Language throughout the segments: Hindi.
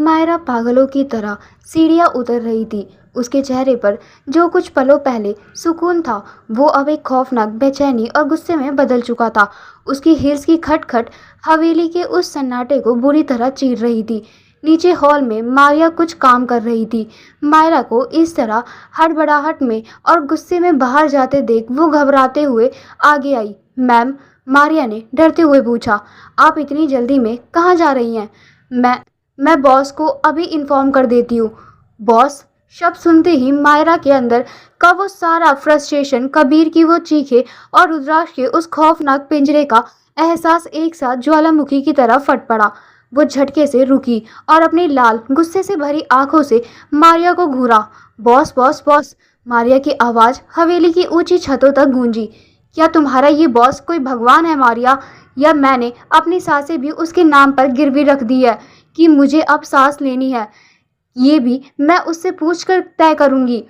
मायरा पागलों की तरह सीढ़ियाँ उतर रही थी। उसके चेहरे पर जो कुछ पलों पहले सुकून था, वो अब एक खौफनाक बेचैनी और गुस्से में बदल चुका था। उसकी हील्स की खटखट हवेली के उस सन्नाटे को बुरी तरह चीर रही थी। नीचे हॉल में मारिया कुछ काम कर रही थी। मायरा को इस तरह हड़बड़ाहट में और गुस्से में बाहर जाते देख वो घबराते हुए आगे आई। मैम, मारिया ने डरते हुए पूछा, आप इतनी जल्दी में कहाँ जा रही हैं? मैं बॉस को अभी इन्फॉर्म कर देती हूँ। बॉस शब्द सुनते ही मायरा के अंदर का वो सारा फ्रस्ट्रेशन, कबीर की वो चीखें और रुद्राक्ष के उस खौफनाक पिंजरे का एहसास एक साथ ज्वालामुखी की तरह फट पड़ा। वो झटके से रुकी और अपनी लाल गुस्से से भरी आंखों से मारिया को घूरा। बॉस बॉस बॉस, मारिया की आवाज़ हवेली की ऊंची छतों तक गूंजी। क्या तुम्हारा ये बॉस कोई भगवान है मारिया? या मैंने अपनी सांसें भी उसके नाम पर गिरवी रख दी है कि मुझे अब सांस लेनी है? ये भी मैं उससे पूछ कर तय करूंगी।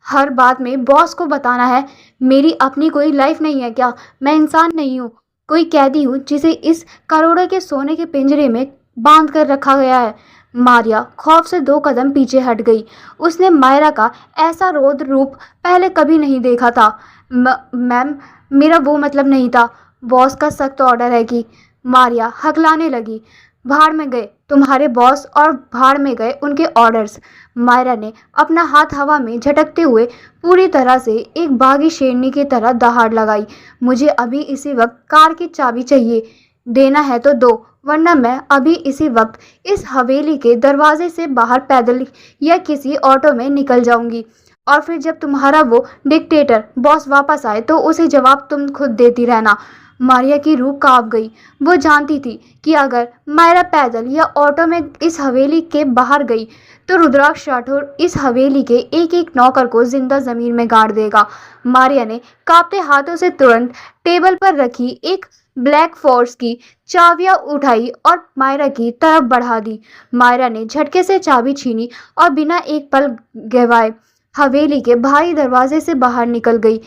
हर बात में बॉस को बताना है। मेरी अपनी कोई लाइफ नहीं है क्या? मैं इंसान नहीं हूँ, कोई कैदी हूँ जिसे इस करोड़ों के सोने के पिंजरे में बांध कर रखा गया है। मारिया खौफ से 2 कदम पीछे हट गई। उसने मायरा का ऐसा रौद्र रूप पहले कभी नहीं देखा था। मैम, मेरा वो मतलब नहीं था। बॉस का सख्त ऑर्डर है कि। मारिया हकलाने लगी। भाड़ में गए तुम्हारे बॉस और भाड़ में गए उनके ऑर्डर्स। मायरा ने अपना हाथ हवा में झटकते हुए पूरी तरह से एक बागी शेरनी की तरह दहाड़ लगाई। मुझे अभी इसी वक्त कार की चाबी चाहिए। देना है तो दो, वरना मैं अभी इसी वक्त इस हवेली के दरवाजे से बाहर पैदल या किसी ऑटो में निकल जाऊंगी। और फिर जब तुम्हारा वो डिक्टेटर बॉस वापस आए तो उसे जवाब तुम खुद देती रहना। मारिया की रूह कांप गई। वो जानती थी कि अगर मायरा पैदल या ऑटो में इस हवेली के बाहर गई तो रुद्राक्ष राठौर इस हवेली के एक एक नौकर को जिंदा जमीन में गाड़ देगा। मारिया ने कांपते हाथों से तुरंत टेबल पर रखी एक ब्लैक फोर्स की चाबियां उठाई और मायरा की तरफ बढ़ा दी। मायरा ने झटके से चाबी छीनी और बिना एक पल गवाए हवेली के भारी दरवाजे से बाहर निकल गई।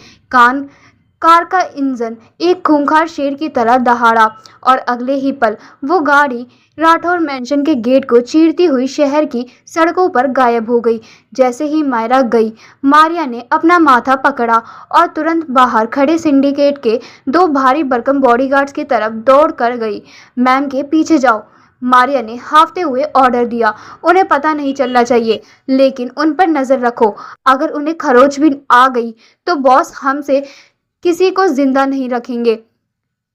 कार का इंजन एक खूंखार शेर की तरह दहाड़ा और अगले ही पल वो गाड़ी राठौर मैंशन के गेट को चीरती हुई शहर की सड़कों पर गायब हो गई। जैसे ही मायरा गई, मारिया ने अपना माथा पकड़ा और तुरंत बाहर खड़े सिंडिकेट के 2 भारी भरकम बॉडीगार्ड्स की तरफ दौड़ कर गई। मैम के पीछे जाओ, मारिया ने हाफते हुए ऑर्डर दिया। उन्हें पता नहीं चलना चाहिए, लेकिन उन पर नजर रखो। अगर उन्हें खरोच भी आ गई तो बॉस हमसे किसी को जिंदा नहीं रखेंगे।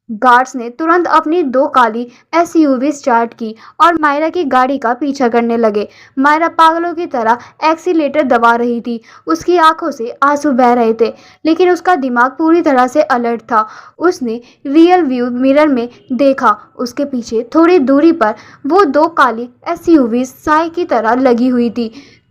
गार्ड्स ने तुरंत अपनी 2 काली एसयूवी स्टार्ट की और मायरा की गाड़ी का पीछा करने लगे। मायरा पागलों की तरह एक्सीलेटर दबा रही थी। उसकी आंखों से आंसू बह रहे थे, लेकिन उसका दिमाग पूरी तरह से अलर्ट था। उसने रियल व्यू मिरर में देखा। उसके पीछे थोड़ी दूरी पर वो 2 काली एसयूवी साई की तरह लगी हुई थी।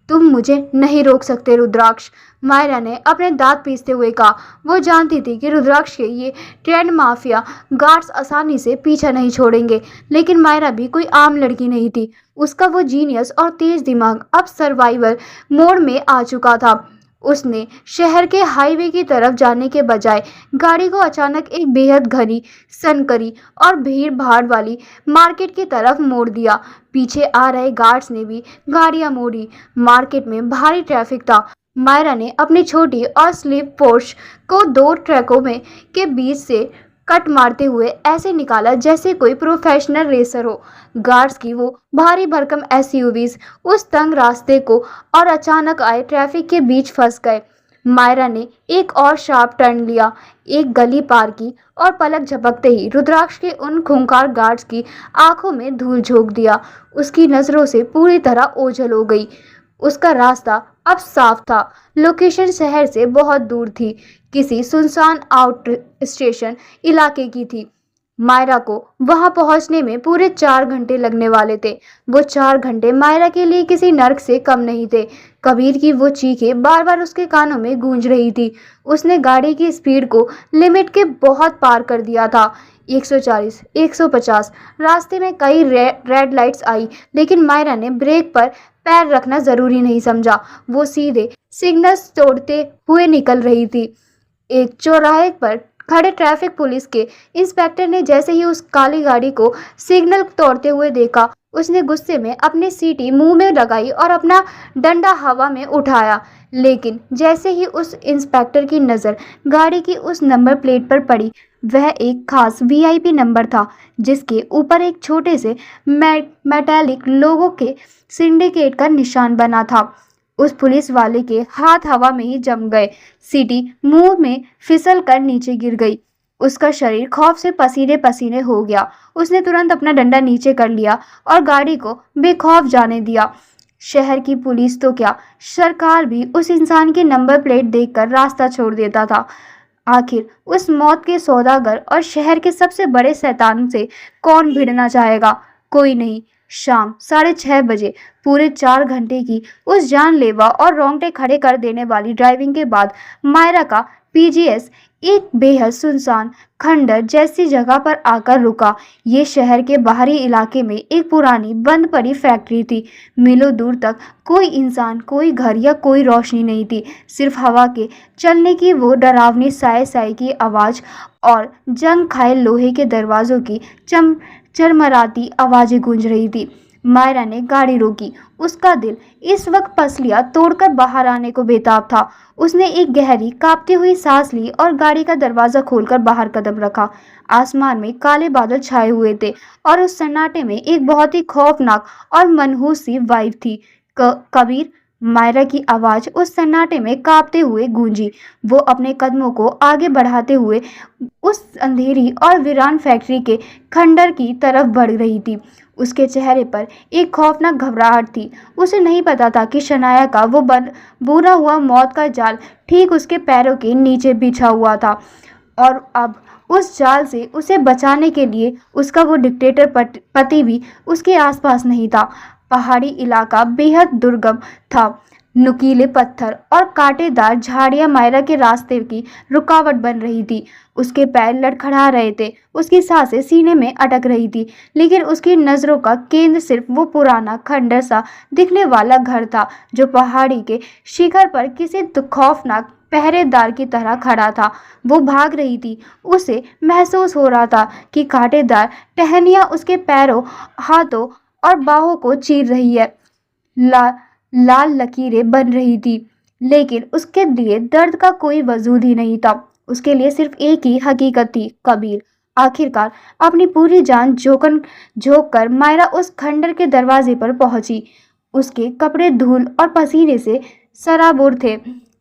तुम मुझे नहीं रोक सकते रुद्राक्ष, मायरा ने अपने दांत पीसते हुए कहा। वो जानती थी कि रुद्राक्ष के ये ट्रेंड माफिया गार्ड्स आसानी से पीछा नहीं छोड़ेंगे, लेकिन मायरा भी कोई आम लड़की नहीं थी। उसका वो जीनियस और तेज दिमाग अब सर्वाइवल मोड में आ चुका था। उसने शहर के हाईवे की तरफ जाने के बजाय गाड़ी को अचानक एक बेहद घनी, सनकरी और भीड़ भाड़ वाली मार्केट की तरफ मोड़ दिया। पीछे आ रहे गार्ड्स ने भी गाड़ियां मोड़ी। मार्केट में भारी ट्रैफिक था। मायरा ने अपनी छोटी और स्लिप पोर्श को 2 ट्रकों में के बीच से कट मारते हुए ऐसे निकाला जैसे कोई प्रोफेशनल रेसर हो। गार्ड्स की वो भारी भरकम एसयूवीज उस तंग रास्ते को और अचानक आए ट्रैफिक के बीच फंस गए। मायरा ने एक और शार्प टर्न लिया, एक गली पार की और पलक झपकते ही रुद्राक्ष के उन खूंखार गार्ड्स की आंखों में धूल झोंक दिया। उसकी नजरों से पूरी तरह ओझल हो गई। उसका रास्ता अब साफ था। लोकेशन शहर से बहुत दूर थी, किसी सुनसान आउट स्टेशन इलाके की थी। मायरा को वहां पहुंचने में पूरे 4 घंटे लगने वाले थे। वो 4 घंटे मायरा के लिए किसी नर्क से कम नहीं थे। कबीर की वो चीखें बार बार उसके कानों में गूंज रही थी। उसने गाड़ी की स्पीड को लिमिट के बहुत पार कर दिया था। 140, 150। रास्ते में कई रेड लाइट्स आई, लेकिन मायरा ने ब्रेक पर पैर रखना जरूरी नहीं समझा। वो सीधे सिग्नल्स तोड़ते हुए निकल रही थी। एक चौराहे पर खड़े ट्रैफिक पुलिस के इंस्पेक्टर ने जैसे ही उस काली गाड़ी को सिग्नल तोड़ते हुए देखा, उसने गुस्से में अपनी सीटी मुंह में लगाई और अपना डंडा हवा में उठाया। लेकिन जैसे ही उस इंस्पेक्टर की नज़र गाड़ी की उस नंबर प्लेट पर पड़ी, वह एक खास वीआईपी नंबर था जिसके ऊपर एक छोटे से मेटालिक लोगों के सिंडिकेट का निशान बना था। उस पुलिस वाले के हाथ हवा में ही जम गए, सीटी मुंह में फिसल कर नीचे गिर गई। उसका शरीर खौफ से पसीने पसीने हो गया। उसने तुरंत अपना डंडा नीचे कर लिया और गाड़ी को बेखौफ जाने दिया। शहर की पुलिस तो क्या, सरकार भी उस इंसान की नंबर प्लेट देखकर रास्ता छोड़ देता था। आखिर उस मौत के सौदागर और शहर के सबसे बड़े शैतान से कौन भिड़ना चाहेगा? कोई नहीं। शाम 6:30 बजे पूरे 4 घंटे की उस जानलेवा और रोंगटे खड़े कर देने वाली ड्राइविंग के बाद मायरा का पीजीएस एक बेहद सुनसान खंडर जैसी जगह पर आकर रुका। ये शहर के बाहरी इलाके में एक पुरानी बंद पड़ी फैक्ट्री थी। मीलों दूर तक कोई इंसान, कोई घर या कोई रोशनी नहीं थी। सिर्फ हवा के चलने की वो डरावनी साए साए की आवाज़ और जंग खाए लोहे के दरवाजों की चरमराती आवाज़ें गूंज रही थी। मायरा ने गाड़ी रोकी। उसका दिल इस वक्त पसलियां तोड़कर बाहर आने को बेताब था। उसने एक गहरी कांपती हुई सांस ली और गाड़ी का दरवाज़ा खोलकर बाहर कदम रखा। आसमान में काले बादल छाए हुए थे और उस सन्नाटे में एक बहुत ही खौफनाक और मनहूस सी वाइब थी। कबीर, मायरा की आवाज़ उस सन्नाटे में कांपते हुए गूंजी। वो अपने कदमों को आगे बढ़ाते हुए उस अंधेरी और वीरान फैक्ट्री के खंडर की तरफ बढ़ रही थी। उसके चेहरे पर एक खौफनाक घबराहट थी। उसे नहीं पता था कि शनाया का वो बुना हुआ मौत का जाल ठीक उसके पैरों के नीचे बिछा हुआ था और अब उस जाल से उसे बचाने के लिए उसका वो डिक्टेटर पति भी उसके आसपास नहीं था। पहाड़ी इलाका बेहद दुर्गम था। नुकीले पत्थर और कांटेदार झाड़ियां मायरा के रास्ते की रुकावट बन रही थी। उसके पैर लड़खड़ा रहे थे, उसकी सांसें सीने में अटक रही थी, लेकिन उसकी नज़रों का केंद्र सिर्फ वो पुराना खंडर सा दिखने वाला घर था जो पहाड़ी के शिखर पर किसी खौफनाक पहरेदार की तरह खड़ा था। वो भाग रही थी। उसे महसूस हो रहा था कि कांटेदार टहनियाँ उसके पैरों, हाथों और बाहों को चीर रही है। लाल लकीरें बन रही थी, लेकिन उसके लिए दर्द का कोई वजूद ही नहीं था। उसके लिए सिर्फ एक ही हकीकत थी, कबीर। आखिरकार अपनी पूरी जान झोंक कर मायरा उस खंडर के दरवाजे पर पहुंची। उसके कपड़े धूल और पसीने से सराबोर थे।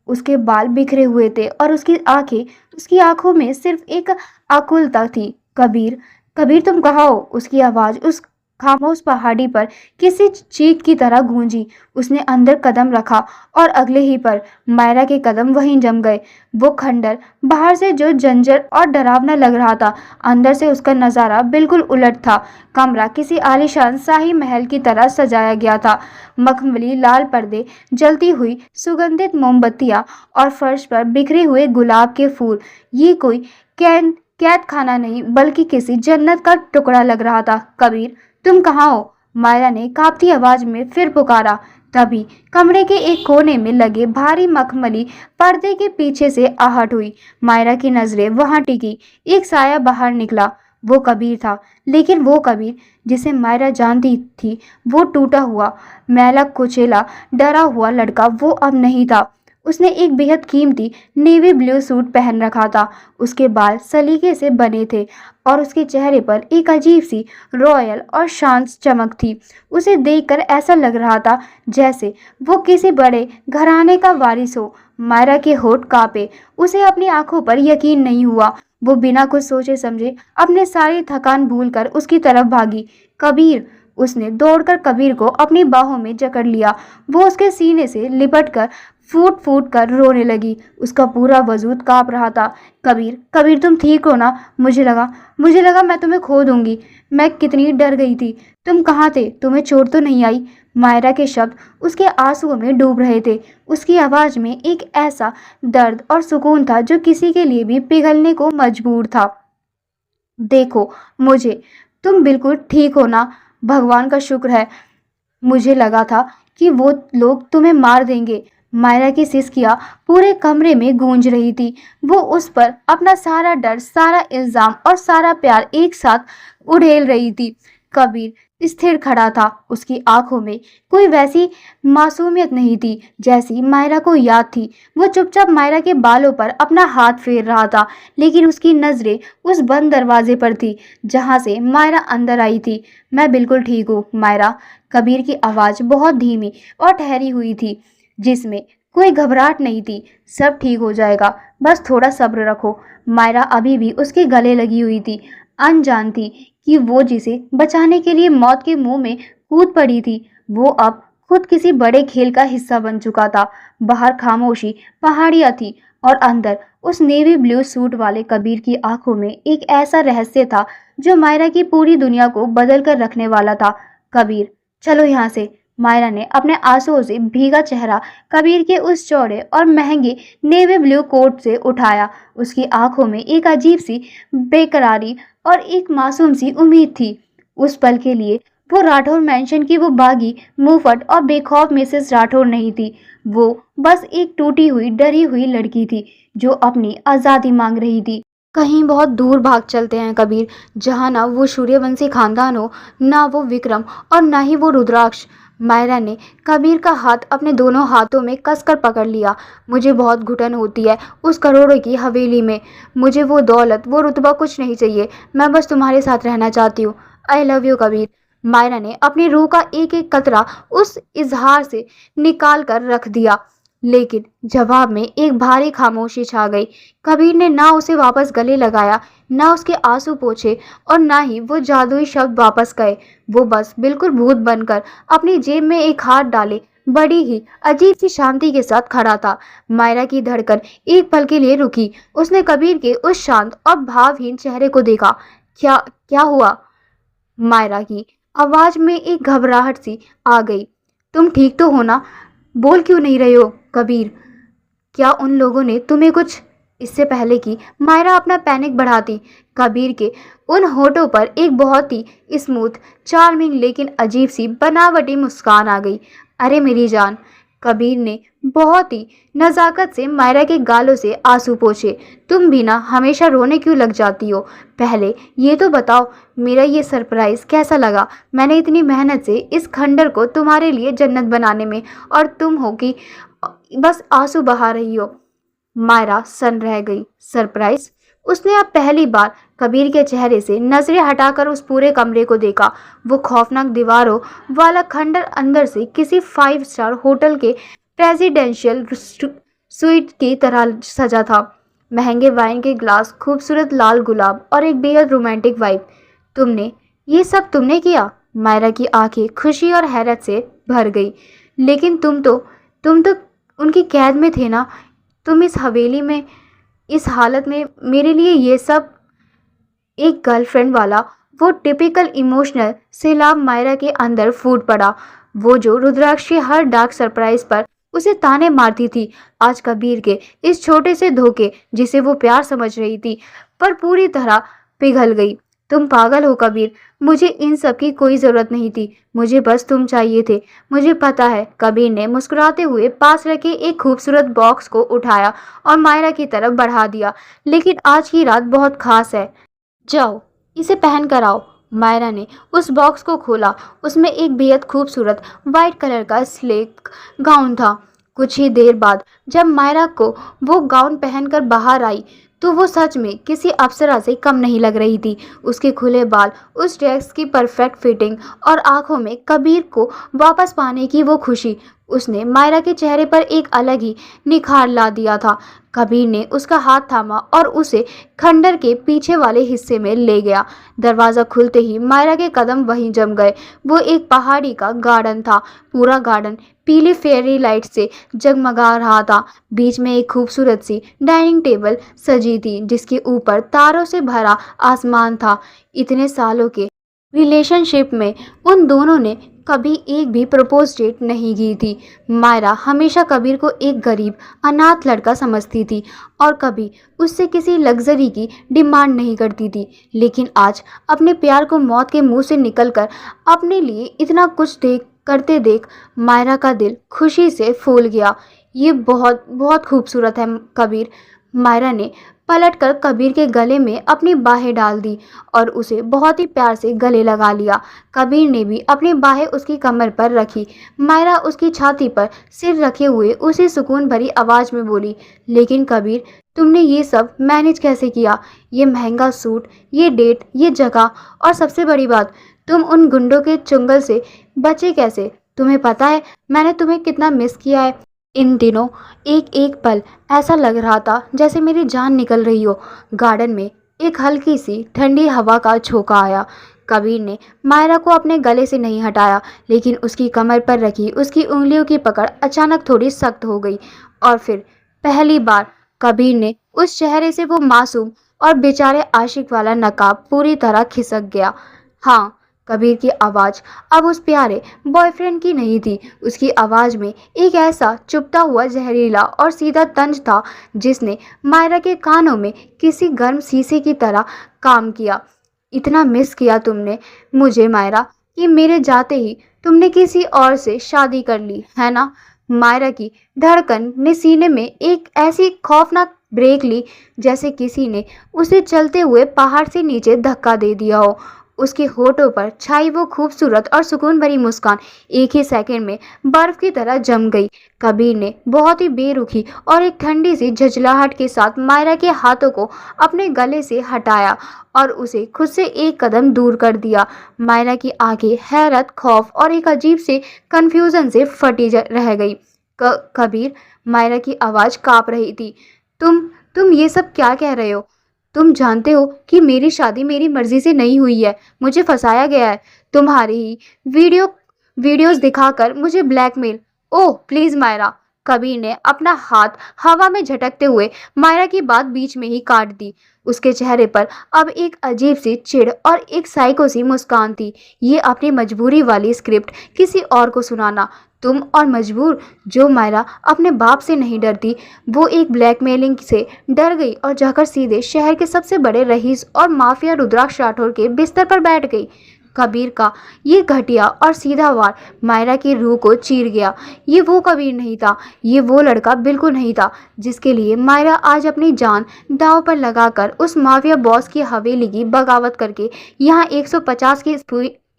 उसके बाल बिखरे हुए थे और उसकी आंखों में सिर्फ एक आकुलता थी। कबीर, कबीर, तुम कहाँ हो? उसकी आवाज़ उस खामोश पहाड़ी पर किसी चीख की तरह गूंजी। उसने अंदर कदम रखा और अगले ही पर मायरा के कदम वहीं जम गए। वो खंडर बाहर से जो जंजर और डरावना लग रहा था, अंदर से उसका नज़ारा बिल्कुल उलट था। कमरा किसी आलीशान शाही महल की तरह सजाया गया था। मखमली लाल पर्दे, जलती हुई सुगंधित मोमबत्तियां और फर्श पर बिखरे हुए गुलाब के फूल। ये कोई कैद खाना नहीं, बल्कि किसी जन्नत का टुकड़ा लग रहा था। कबीर, तुम कहाँ हो? मायरा ने कांपती आवाज में फिर पुकारा। तभी कमरे के एक कोने में लगे भारी मखमली पर्दे के पीछे से आहट हुई। मायरा की नजरें वहां टिकी। एक साया बाहर निकला। वो कबीर था, लेकिन वो कबीर जिसे मायरा जानती थी, वो टूटा हुआ, मैला कुचेला, डरा हुआ लड़का वो अब नहीं था। उसने एक बेहद कीमती नेवी ब्लू सूट पहन रखा था। उसके बाल सलीके से बने थे और उसके चेहरे पर एक अजीब सी रॉयल और शांत चमक थी। उसे देखकर ऐसा लग रहा था जैसे वो किसी बड़े घराने का वारिस हो। मायरा के होठ कांपे। उसे अपनी आंखों पर यकीन नहीं हुआ। वो बिना कुछ सोचे समझे अपने सारी थकान भूलकर उसकी तरफ भागी। कबीर, उसने दौड़कर कबीर को अपनी बाहों में जकड़ लिया। वो उसके सीने से लिपटकर फूट फूट कर रोने लगी। उसका पूरा वजूद कांप रहा था। कबीर, कबीर, तुम ठीक हो ना? मुझे लगा मैं तुम्हें खो दूंगी। मैं कितनी डर गई थी। तुम कहाँ थे? तुम्हें चोट तो नहीं आई? मायरा के शब्द उसके आंसुओं में डूब रहे थे। उसकी आवाज़ में एक ऐसा दर्द और सुकून था जो किसी के लिए भी पिघलने को मजबूर था। देखो मुझे, तुम बिल्कुल ठीक हो ना? भगवान का शुक्र है। मुझे लगा था कि वो लोग तुम्हें मार देंगे। मायरा की सिसकियां पूरे कमरे में गूंज रही थी। वो उस पर अपना सारा डर, सारा इल्जाम और सारा प्यार एक साथ उड़ेल रही थी। कबीर स्थिर खड़ा था। उसकी आंखों में कोई वैसी मासूमियत नहीं थी जैसी मायरा को याद थी। वो चुपचाप मायरा के बालों पर अपना हाथ फेर रहा था, लेकिन उसकी नजरें उस बंद दरवाजे पर थी जहां से मायरा अंदर आई थी। मैं बिल्कुल ठीक हूँ मायरा। कबीर की आवाज बहुत धीमी और ठहरी हुई थी, जिसमें कोई घबराहट नहीं थी। सब ठीक हो जाएगा, बस थोड़ा सब्र रखो। मायरा अभी भी उसके गले लगी हुई थी, अनजान थी कि वो जिसे बचाने के लिए मौत के मुंह में कूद पड़ी थी, वो अब खुद किसी बड़े खेल का हिस्सा बन चुका था। बाहर खामोशी पहाड़ियां थी और अंदर उस नेवी ब्लू सूट वाले कबीर की आंखों में एक ऐसा रहस्य था जो मायरा की पूरी दुनिया को बदल कर रखने वाला था। कबीर, चलो यहाँ से। मायरा ने अपने आंसुओं से भीगा चेहरा कबीर के उस चौड़े और महंगे नेवी ब्लू कोट से उठाया। उसकी आंखों में एक अजीब सी बेकरारी और एक मासूम सी उम्मीद थी। उस पल के लिए वो राठौर मैंशन की वो बागी, मुंहफट और बेखौफ मिसेस राठौर नहीं थी। वो बस एक टूटी हुई, डरी हुई लड़की थी जो अपनी आज़ादी मांग रही थी। कहीं बहुत दूर भाग चलते हैं कबीर, जहाँ ना वो सूर्यवंशी खानदान हो, ना वो विक्रम और ना ही वो रुद्राक्ष। मायरा ने कबीर का हाथ अपने दोनों हाथों में कसकर पकड़ लिया। मुझे बहुत घुटन होती है उस करोड़ों की हवेली में। मुझे वो दौलत, वो रुतबा कुछ नहीं चाहिए। मैं बस तुम्हारे साथ रहना चाहती हूँ। I love you Kabir. Myra ने अपनी रूह का एक एक कतरा उस इजहार से निकाल कर रख दिया, लेकिन जवाब में एक भारी खामोशी छा गई। कबीर ने ना उसे वापस गले लगाया, ना उसके आंसू पोंछे और ना ही वो जादुई शब्द वापस गए। वो बस बिल्कुल भूत बनकर अपनी जेब में एक हाथ डाले बड़ी ही अजीब सी शांति के साथ खड़ा था। मायरा की धड़कन एक पल के लिए रुकी। उसने कबीर के उस शांत और भावहीन चेहरे को देखा। क्या क्या हुआ? मायरा की आवाज में एक घबराहट सी आ गई। तुम ठीक तो हो ना? बोल क्यों नहीं रहे हो कबीर? क्या उन लोगों ने तुम्हें कुछ? इससे पहले कि मायरा अपना पैनिक बढ़ाती, कबीर के उन होठों पर एक बहुत ही स्मूथ, चार्मिंग लेकिन अजीब सी बनावटी मुस्कान आ गई। अरे मेरी जान। कबीर ने बहुत ही नज़ाकत से मायरा के गालों से आंसू पोंछे। तुम भी ना हमेशा रोने क्यों लग जाती हो? पहले ये तो बताओ, मेरा ये सरप्राइज़ कैसा लगा? मैंने इतनी मेहनत से इस खंडर को तुम्हारे लिए जन्नत बनाने में, और तुम हो कि बस आंसू बहा रही हो। मायरा सन रह गई। सरप्राइज? उसने अब पहली बार कबीर के चेहरे से नजरें हटाकर उस पूरे कमरे को देखा। वो खौफनाक दीवारों वाला खंडर अंदर से किसी 5 स्टार होटल के प्रेसिडेंशियल स्वीट की तरह सजा था। महंगे वाइन के ग्लास, खूबसूरत लाल गुलाब और एक बेहद रोमांटिक वाइब। ये सब तुमने किया? मायरा की आंखें खुशी और हैरत से भर गई। लेकिन तुम तो उनकी कैद में थे ना? तुम इस हवेली में, इस हालत में, मेरे लिए ये सब? एक गर्लफ्रेंड वाला वो टिपिकल इमोशनल सैलाब मायरा के अंदर फूट पड़ा। वो जो रुद्राक्ष के हर डार्क सरप्राइज पर उसे ताने मारती थी, आज कबीर के इस छोटे से धोखे, जिसे वो प्यार समझ रही थी, पर पूरी तरह पिघल गई। तुम पागल हो कबीर। मुझे इन सब की कोई ज़रूरत नहीं थी। मुझे बस तुम चाहिए थे। मुझे पता है। कबीर ने मुस्कुराते हुए पास रखे एक खूबसूरत बॉक्स को उठाया और मायरा की तरफ बढ़ा दिया। लेकिन आज की रात बहुत खास है। जाओ, इसे पहन कर आओ। मायरा ने उस बॉक्स को खोला। उसमें एक बेहद खूबसूरत वाइट कलर का स्लेक गाउन था। कुछ ही देर बाद जब मायरा को वो गाउन पहनकर बाहर आई, तो वो सच में किसी अप्सरा से कम नहीं लग रही थी। उसके खुले बाल, उस ड्रेस की परफेक्ट फिटिंग और आंखों में कबीर को वापस पाने की वो खुशी, उसने मायरा के चेहरे पर एक अलग ही निखार ला दिया था। कबीर ने उसका हाथ थामा और उसे खंडर के पीछे वाले हिस्से में ले गया। दरवाज़ा खुलते ही मायरा के कदम वहीं जम गए। वो एक पहाड़ी का गार्डन था। पूरा गार्डन पीली फेरी लाइट से जगमगा रहा था। बीच में एक खूबसूरत सी डाइनिंग टेबल सजी थी, जिसके ऊपर तारों से भरा आसमान था। इतने सालों के रिलेशनशिप में उन दोनों ने कभी एक भी प्रपोज डेट नहीं की थी। मायरा हमेशा कबीर को एक गरीब अनाथ लड़का समझती थी और कभी उससे किसी लग्जरी की डिमांड नहीं करती थी। लेकिन आज अपने प्यार को मौत के मुंह से निकलकर अपने लिए इतना कुछ करते देख मायरा का दिल खुशी से फूल गया। ये बहुत बहुत खूबसूरत है कबीर। मायरा ने पलटकर कबीर के गले में अपनी बाहें डाल दी और उसे बहुत ही प्यार से गले लगा लिया। कबीर ने भी अपनी बाहें उसकी कमर पर रखी। मायरा उसकी छाती पर सिर रखे हुए उसी सुकून भरी आवाज में बोली, लेकिन कबीर, तुमने ये सब मैनेज कैसे किया? ये महंगा सूट, ये डेट, ये जगह, और सबसे बड़ी बात, तुम उन गुंडों के चुंगल से बचे कैसे? तुम्हें पता है मैंने तुम्हें कितना मिस किया है इन दिनों? एक एक पल ऐसा लग रहा था जैसे मेरी जान निकल रही हो। गार्डन में एक हल्की सी ठंडी हवा का झोंका आया। कबीर ने मायरा को अपने गले से नहीं हटाया, लेकिन उसकी कमर पर रखी उसकी उंगलियों की पकड़ अचानक थोड़ी सख्त हो गई। और फिर पहली बार कबीर ने उस चेहरे से वो मासूम और बेचारे आशिक वाला नकाब पूरी तरह खिसक गया। हाँ, कबीर की आवाज़ अब उस प्यारे बॉयफ्रेंड की नहीं थी। उसकी आवाज़ में एक ऐसा चुभता हुआ जहरीला और सीधा तंज था जिसने मायरा के कानों में किसी गर्म शीशे की तरह काम किया। इतना मिस किया तुमने मुझे मायरा कि मेरे जाते ही तुमने किसी और से शादी कर ली, है ना? मायरा की धड़कन ने सीने में एक ऐसी खौफनाक ब्रेक ली जैसे किसी ने उसे चलते हुए पहाड़ से नीचे धक्का दे दिया हो। उसके होठों पर छाई वो खूबसूरत और सुकून भरी मुस्कान एक ही सेकंड में बर्फ की तरह जम गई। कबीर ने बहुत ही बेरुखी और एक ठंडी सी झंझलाहट के साथ मायरा के हाथों को अपने गले से हटाया और उसे खुद से एक कदम दूर कर दिया। मायरा की आंखें हैरत, खौफ और एक अजीब से कंफ्यूजन से फटी रह गई। कबीर, मायरा की आवाज़ कांप रही थी। तुम ये सब क्या कह रहे हो? तुम जानते हो कि मेरी शादी मेरी मर्जी से नहीं हुई है। मुझे फंसाया गया है। तुम्हारी ही वीडियोस दिखाकर मुझे blackmail. Oh please Myra. Kabir ने अपना हाथ हवा में झटकते हुए मायरा की बात बीच में ही काट दी। उसके चेहरे पर अब एक अजीब सी चिढ़ और एक साइको सी मुस्कान थी। ये अपनी मजबूरी वाली स्क्रिप्ट किसी और को सुनाना। तुम और मजबूर। जो मायरा अपने बाप से नहीं डरती, वो एक ब्लैकमेलिंग से डर गई और जाकर सीधे शहर के सबसे बड़े रईस और माफिया रुद्राक्ष राठौर के बिस्तर पर बैठ गई। कबीर का ये घटिया और सीधा वार मायरा की रूह को चीर गया। ये वो कबीर नहीं था, ये वो लड़का बिल्कुल नहीं था जिसके लिए मायरा आज अपनी जान दांव पर लगाकर उस माफिया बॉस की हवेली की बगावत करके यहाँ 150 की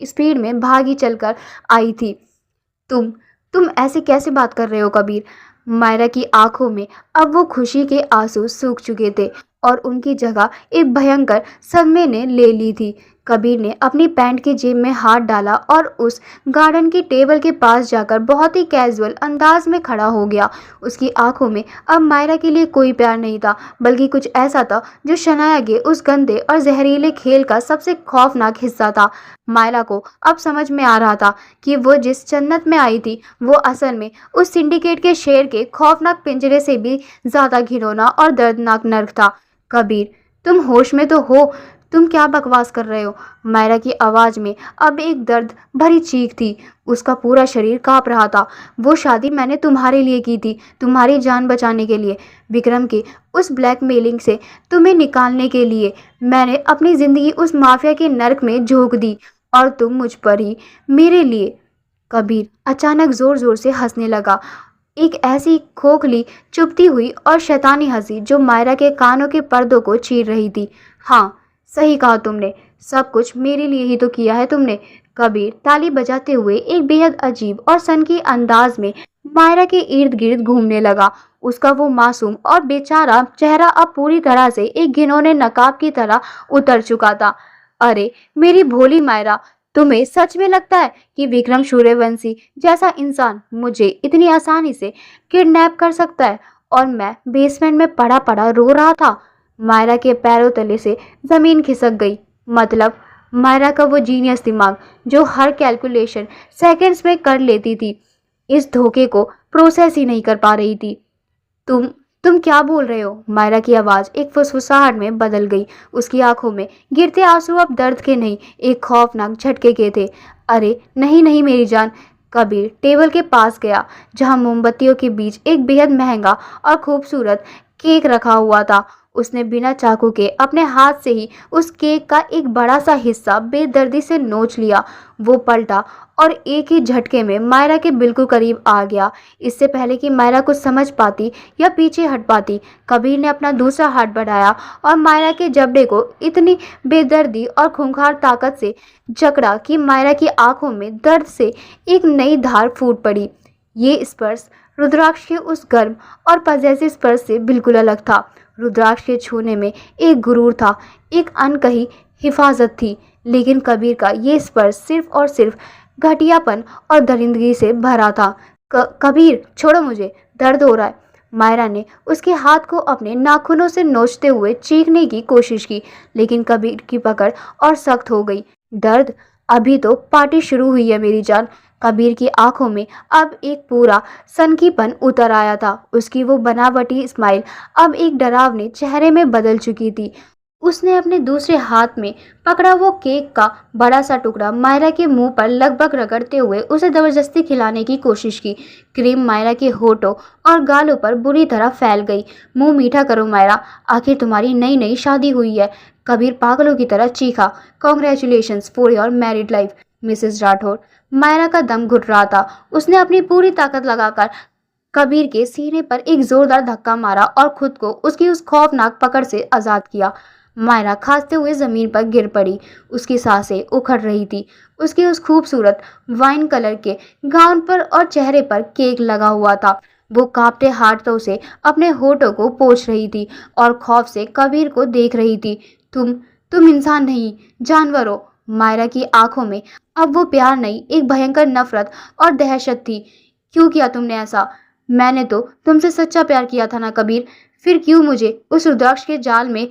स्पीड में भागी चलकर आई थी। तुम ऐसे कैसे बात कर रहे हो कबीर? मायरा की आंखों में अब वो खुशी के आंसू सूख चुके थे और उनकी जगह एक भयंकर सदमे ने ले ली थी। कबीर ने अपनी पैंट की जेब में हाथ डाला और उस गार्डन की टेबल के पास जाकर बहुत ही कैजुअल अंदाज में खड़ा हो गया। उसकी आंखों में अब मायरा के लिए कोई प्यार नहीं था, बल्कि कुछ ऐसा था जो शनाया के उस गंदे और जहरीले खेल का सबसे खौफनाक हिस्सा था। मायरा को अब समझ में आ रहा था कि वो जिस जन्नत में आई थी वो असल में उस सिंडिकेट के शेर के खौफनाक पिंजरे से भी ज्यादा घिनौना और दर्दनाक नर्क था। कबीर, तुम होश में तो हो? तुम क्या बकवास कर रहे हो? मायरा की आवाज में अब एक दर्द भरी चीख थी। उसका पूरा शरीर कांप रहा था। वो शादी मैंने तुम्हारे लिए की थी, तुम्हारी जान बचाने के लिए, विक्रम के उस ब्लैकमेलिंग से तुम्हें निकालने के लिए। मैंने अपनी जिंदगी उस माफिया के नर्क में झोंक दी और तुम मुझ पर ही, मेरे लिए। कबीर अचानक जोर जोर से हंसने लगा, एक ऐसी खोखली, चुभती हुई और शैतानी हंसी जो मायरा के कानों के पर्दों को चीर रही थी। हाँ, सही कहा तुमने, सब कुछ मेरे लिए ही तो किया है तुमने। कबीर ताली बजाते हुए एक बेहद अजीब और सनकी अंदाज में मायरा के इर्द गिर्द घूमने लगा। उसका वो मासूम और बेचारा चेहरा अब पूरी तरह से एक घिनौने नकाब की तरह उतर चुका था। अरे मेरी भोली मायरा, तुम्हें सच में लगता है कि विक्रम सूर्यवंशी जैसा इंसान मुझे इतनी आसानी से किडनैप कर सकता है? और मैं बेसमेंट में पड़ा पड़ा रो रहा था। मायरा के पैरों तले से जमीन खिसक गई। मतलब मायरा का वो जीनियस दिमाग जो हर कैलकुलेशन सेकंड्स में कर लेती थी, इस धोखे को प्रोसेस ही नहीं कर पा रही थी। तुम तुम क्या बोल रहे हो? मायरा की आवाज एक फुसफुसाहट में बदल गई। उसकी आंखों में गिरते आंसू अब दर्द के नहीं, एक खौफनाक झटके के थे। अरे नहीं नहीं मेरी जान। कबीर टेबल के पास गया जहां मोमबत्तियों के बीच एक बेहद महंगा और खूबसूरत केक रखा हुआ था। उसने बिना चाकू के अपने हाथ से ही उस केक का एक बड़ा सा हिस्सा बेदर्दी से नोच लिया। वो पलटा और एक ही झटके में मायरा के बिल्कुल करीब आ गया। इससे पहले कि मायरा कुछ समझ पाती या पीछे हट पाती, कबीर ने अपना दूसरा हाथ बढ़ाया और मायरा के जबड़े को इतनी बेदर्दी और खूंखार ताकत से जकड़ा कि मायरा की आंखों में दर्द से एक नई धार फूट पड़ी। ये स्पर्श रुद्राक्ष के उस गर्म और पजेसिव स्पर्श से बिल्कुल अलग था। रुद्राक्ष के छूने में एक गुरूर था, एक अनकही हिफाजत थी, लेकिन कबीर का ये स्पर्श सिर्फ और सिर्फ घटियापन और दरिंदगी से भरा था। कबीर छोड़ो, मुझे दर्द हो रहा है। मायरा ने उसके हाथ को अपने नाखूनों से नोचते हुए चीखने की कोशिश की, लेकिन कबीर की पकड़ और सख्त हो गई। दर्द? अभी तो पार्टी शुरू हुई है मेरी जान। कबीर की आंखों में अब एक पूरा सनकीपन उतर आया था। उसकी वो बनावटी स्माइल अब एक डरावने चेहरे में बदल चुकी थी। उसने अपने दूसरे हाथ में पकड़ा वो केक का बड़ा सा टुकड़ा मायरा के मुंह पर लगभग रगड़ते हुए उसे जबरदस्ती खिलाने की कोशिश की। क्रीम मायरा के होठों और गालों पर बुरी तरह फैल गई। मुंह मीठा करो मायरा, आखिर तुम्हारी नई नई शादी हुई है। कबीर पागलों की तरह चीखा। Congratulations for your married life Mrs Rathore. Myra का दम घुट रहा था। उसने अपनी पूरी ताकत लगाकर कबीर के सीने पर एक जोरदार धक्का मारा और खुद को उसकी उस खौफनाक पकड़ से आजाद किया। मायरा खांसते हुए जमीन पर गिर पड़ी। उसकी सांसें उखड़ रही थी। उसके उस खूबसूरत वाइन कलर के गाउन पर और चेहरे पर केक लगा हुआ था। वो कांपते हाथों से अपने होठों को पोंछ रही थी और खौफ से कबीर को देख रही थी। तुम इंसान नहीं, जानवर हो। मायरा की आंखों में अब वो प्यार नहीं, एक भयंकर नफरत और दहशत थी। क्यों किया तुमने ऐसा? मैंने तो तुमसे सच्चा प्यार किया था ना कबीर, फिर क्यों मुझे उस रुद्राक्ष के जाल में?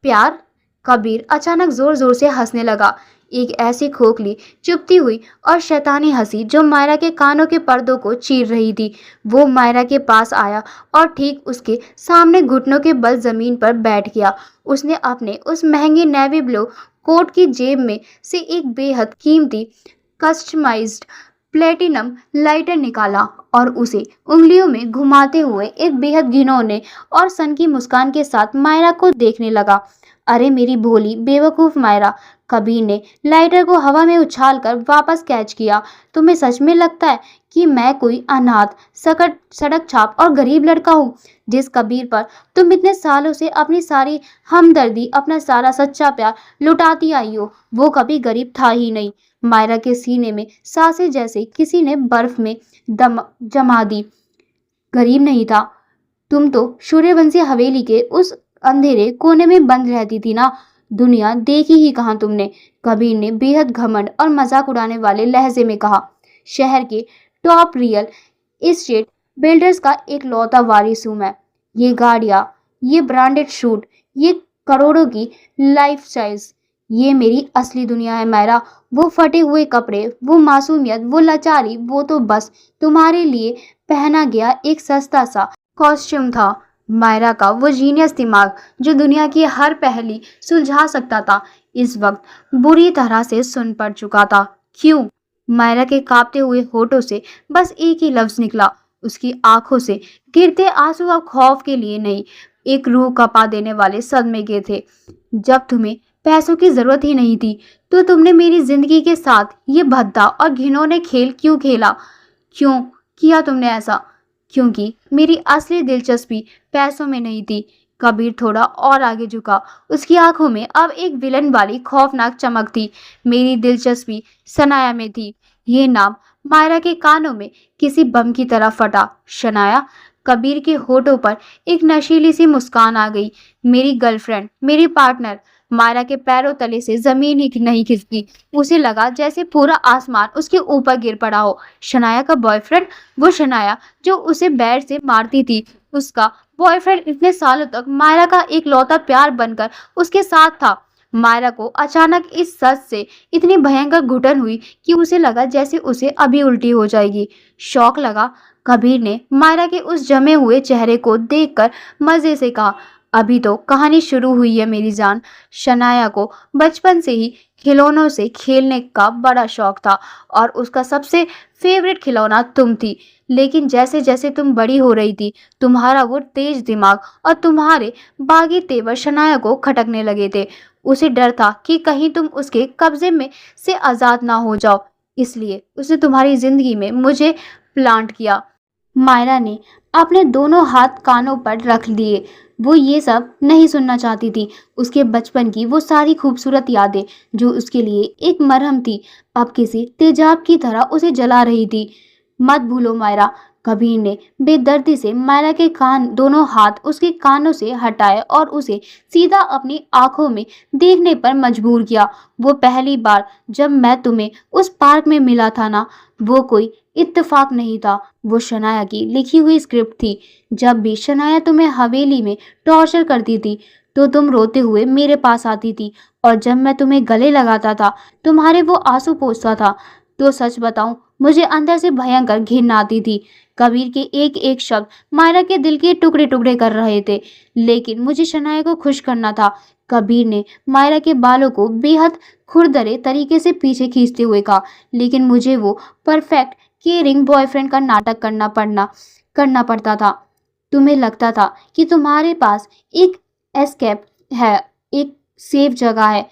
प्यार? कबीर अचानक जोर जोर से हंसने लगा, एक ऐसी खोखली, चुभती हुई और शैतानी हंसी जो मायरा के कानों के पर्दों को चीर रही थी। वो मायरा के पास आया और ठीक उसके सामने घुटनों के बल जमीन पर बैठ गया। उसने अपने उस महंगे नेवी ब्लू कोट की जेब में से एक बेहद कीमती कस्टमाइज्ड प्लेटिनम लाइटर निकाला और उसे उंगलियों में घुमाते हुए एक बेहद घिनौने और सन की मुस्कान के साथ मायरा को देखने लगा। अरे मेरी भोली बेवकूफ़ मायरा, कबीर ने लाइटर को हवा में उछालकर वापस कैच किया। तुम्हें सच में लगता है कि मैं कोई अनाथ, सड़क छाप और गरीब लड़का हूँ? जिस कबीर पर तुम इतने सालों से अपनी सारी हमदर्दी, अपना सारा सच्चा प्यार लुटाती आई हो, वो कभी गरीब था ही नहीं। मायरा के सीने में सांसें जैसे किसी ने बर्फ में दम जमा दी। गरीब नहीं था, तुम तो सूर्यवंशी हवेली के उस अंधेरे कोने में बंद रहती थी ना। दुनिया देखी ही कहाँ तुमने? कबीर ने बेहद घमंड और मजाक उड़ाने वाले लहजे में कहा। शहर के टॉप रियल एस्टेट बिल्डर्स का एक लौता वारिस हूँ मैं। ये गाड़ियाँ, ये ब्रांडेड सूट, ये करोड़ों की लाइफ स्टाइल्स, ये मेरी असली दुनिया है मायरा। वो फटे हुए कपड़े, वो मासूमियत, वो लाचारी, वो तो बस तुम्हारे लिए पहना गया एक सस्ता सा कॉस्ट्यूम था। मायरा का वो जीनियस दिमाग जो दुनिया की हर पहेली सुलझा सकता था, इस वक्त बुरी तरह से सुन पड़ चुका था। क्यों? मायरा के कांपते हुए होठों से बस एक ही लफ्ज निकला। उसकी आंखों से गिरते आंसू अब खौफ के लिए नहीं, एक रूह कपा देने वाले सदमे के थे। जब तुम्हें पैसों की जरूरत ही नहीं थी तो तुमने मेरी जिंदगी के साथ ये भद्दा और घिनौने खेल क्यों खेला? क्यों किया तुमने ऐसा? क्योंकि मेरी असली दिलचस्पी पैसों में नहीं थी। कबीर थोड़ा और आगे झुका। उसकी आंखों में अब एक विलन वाली खौफनाक चमक थी। मेरी दिलचस्पी शनाया में थी। ये नाम मायरा के कानों में किसी बम की तरह फटा। शनाया? कबीर के होठों पर एक नशीली सी मुस्कान आ गई। मेरी गर्लफ्रेंड, मेरी पार्टनर। मायरा के पैरों तले से जमीन ही नहीं खिसकी। उसे लगा जैसे पूरा आसमान उसके ऊपर गिर पड़ा हो। शनाया का बॉयफ्रेंड? वो शनाया जो उसे बैट से मारती थी, उसका बॉयफ्रेंड इतने सालों तक मायरा का एक लौता प्यार बनकर उसके साथ था। मायरा को अचानक इस सच से इतनी भयंकर घुटन हुई कि उसे लगा जैसे उसे अभी उल्टी हो जाएगी। शौक लगा। कबीर ने मायरा के उस जमे हुए चेहरे को देखकर मजे से कहा, अभी तो कहानी शुरू हुई है मेरी जान। शनाया को बचपन से ही खिलौनों से खेलने का बड़ा शौक था और उसका सबसे फेवरेट खिलौना तुम थी। लेकिन जैसे जैसे तुम बड़ी हो रही थी, तुम्हारा वो तेज दिमाग और तुम्हारे बागी तेवर शनाया को खटकने लगे थे। उसे डर था कि कहीं तुम उसके कब्जे में से आजाद ना हो जाओ, इसलिए उसने तुम्हारी जिंदगी में मुझे प्लांट किया। मायरा ने अपने दोनों हाथ कानों पर रख लिए। वो ये सब नहीं सुनना चाहती थी। उसके बचपन की वो सारी खूबसूरत यादें जो उसके लिए एक मरहम थी, अब किसी तेजाब की तरह उसे जला रही थी। मत भूलो मायरा। कबीर ने बेदर्दी से मायरा के कान दोनों हाथ उसके कानों से हटाए और उसे सीधा अपनी आंखों में देखने पर मजबूर किया। वो पहली बार जब मैं तुम्हें उस पार्क में मिला था ना, वो कोई इत्तेफाक नहीं था, वो शनाया की लिखी हुई स्क्रिप्ट थी। जब भी शनाया तुम्हें हवेली में टॉर्चर करती थी तो तुम रोते हुए मेरे पास आती थी, और जब मैं तुम्हें गले लगाता था, तुम्हारे वो आंसू पोंछता था, तो सच बताऊं, मुझे अंदर से भयंकर घिन आती थी। कबीर के एक एक शब्द मायरा के दिल के टुकड़े टुकड़े कर रहे थे, लेकिन मुझे शनाया को खुश करना था। कबीर ने मायरा के बालों को बेहद खुरदरे तरीके से पीछे खींचते हुए कहा, लेकिन मुझे वो परफेक्ट केयरिंग बॉयफ्रेंड का नाटक करना पड़ता था। तुम्हें लगता था कि तुम्हारे पास एक एस्केप है, एक सेफ जगह है,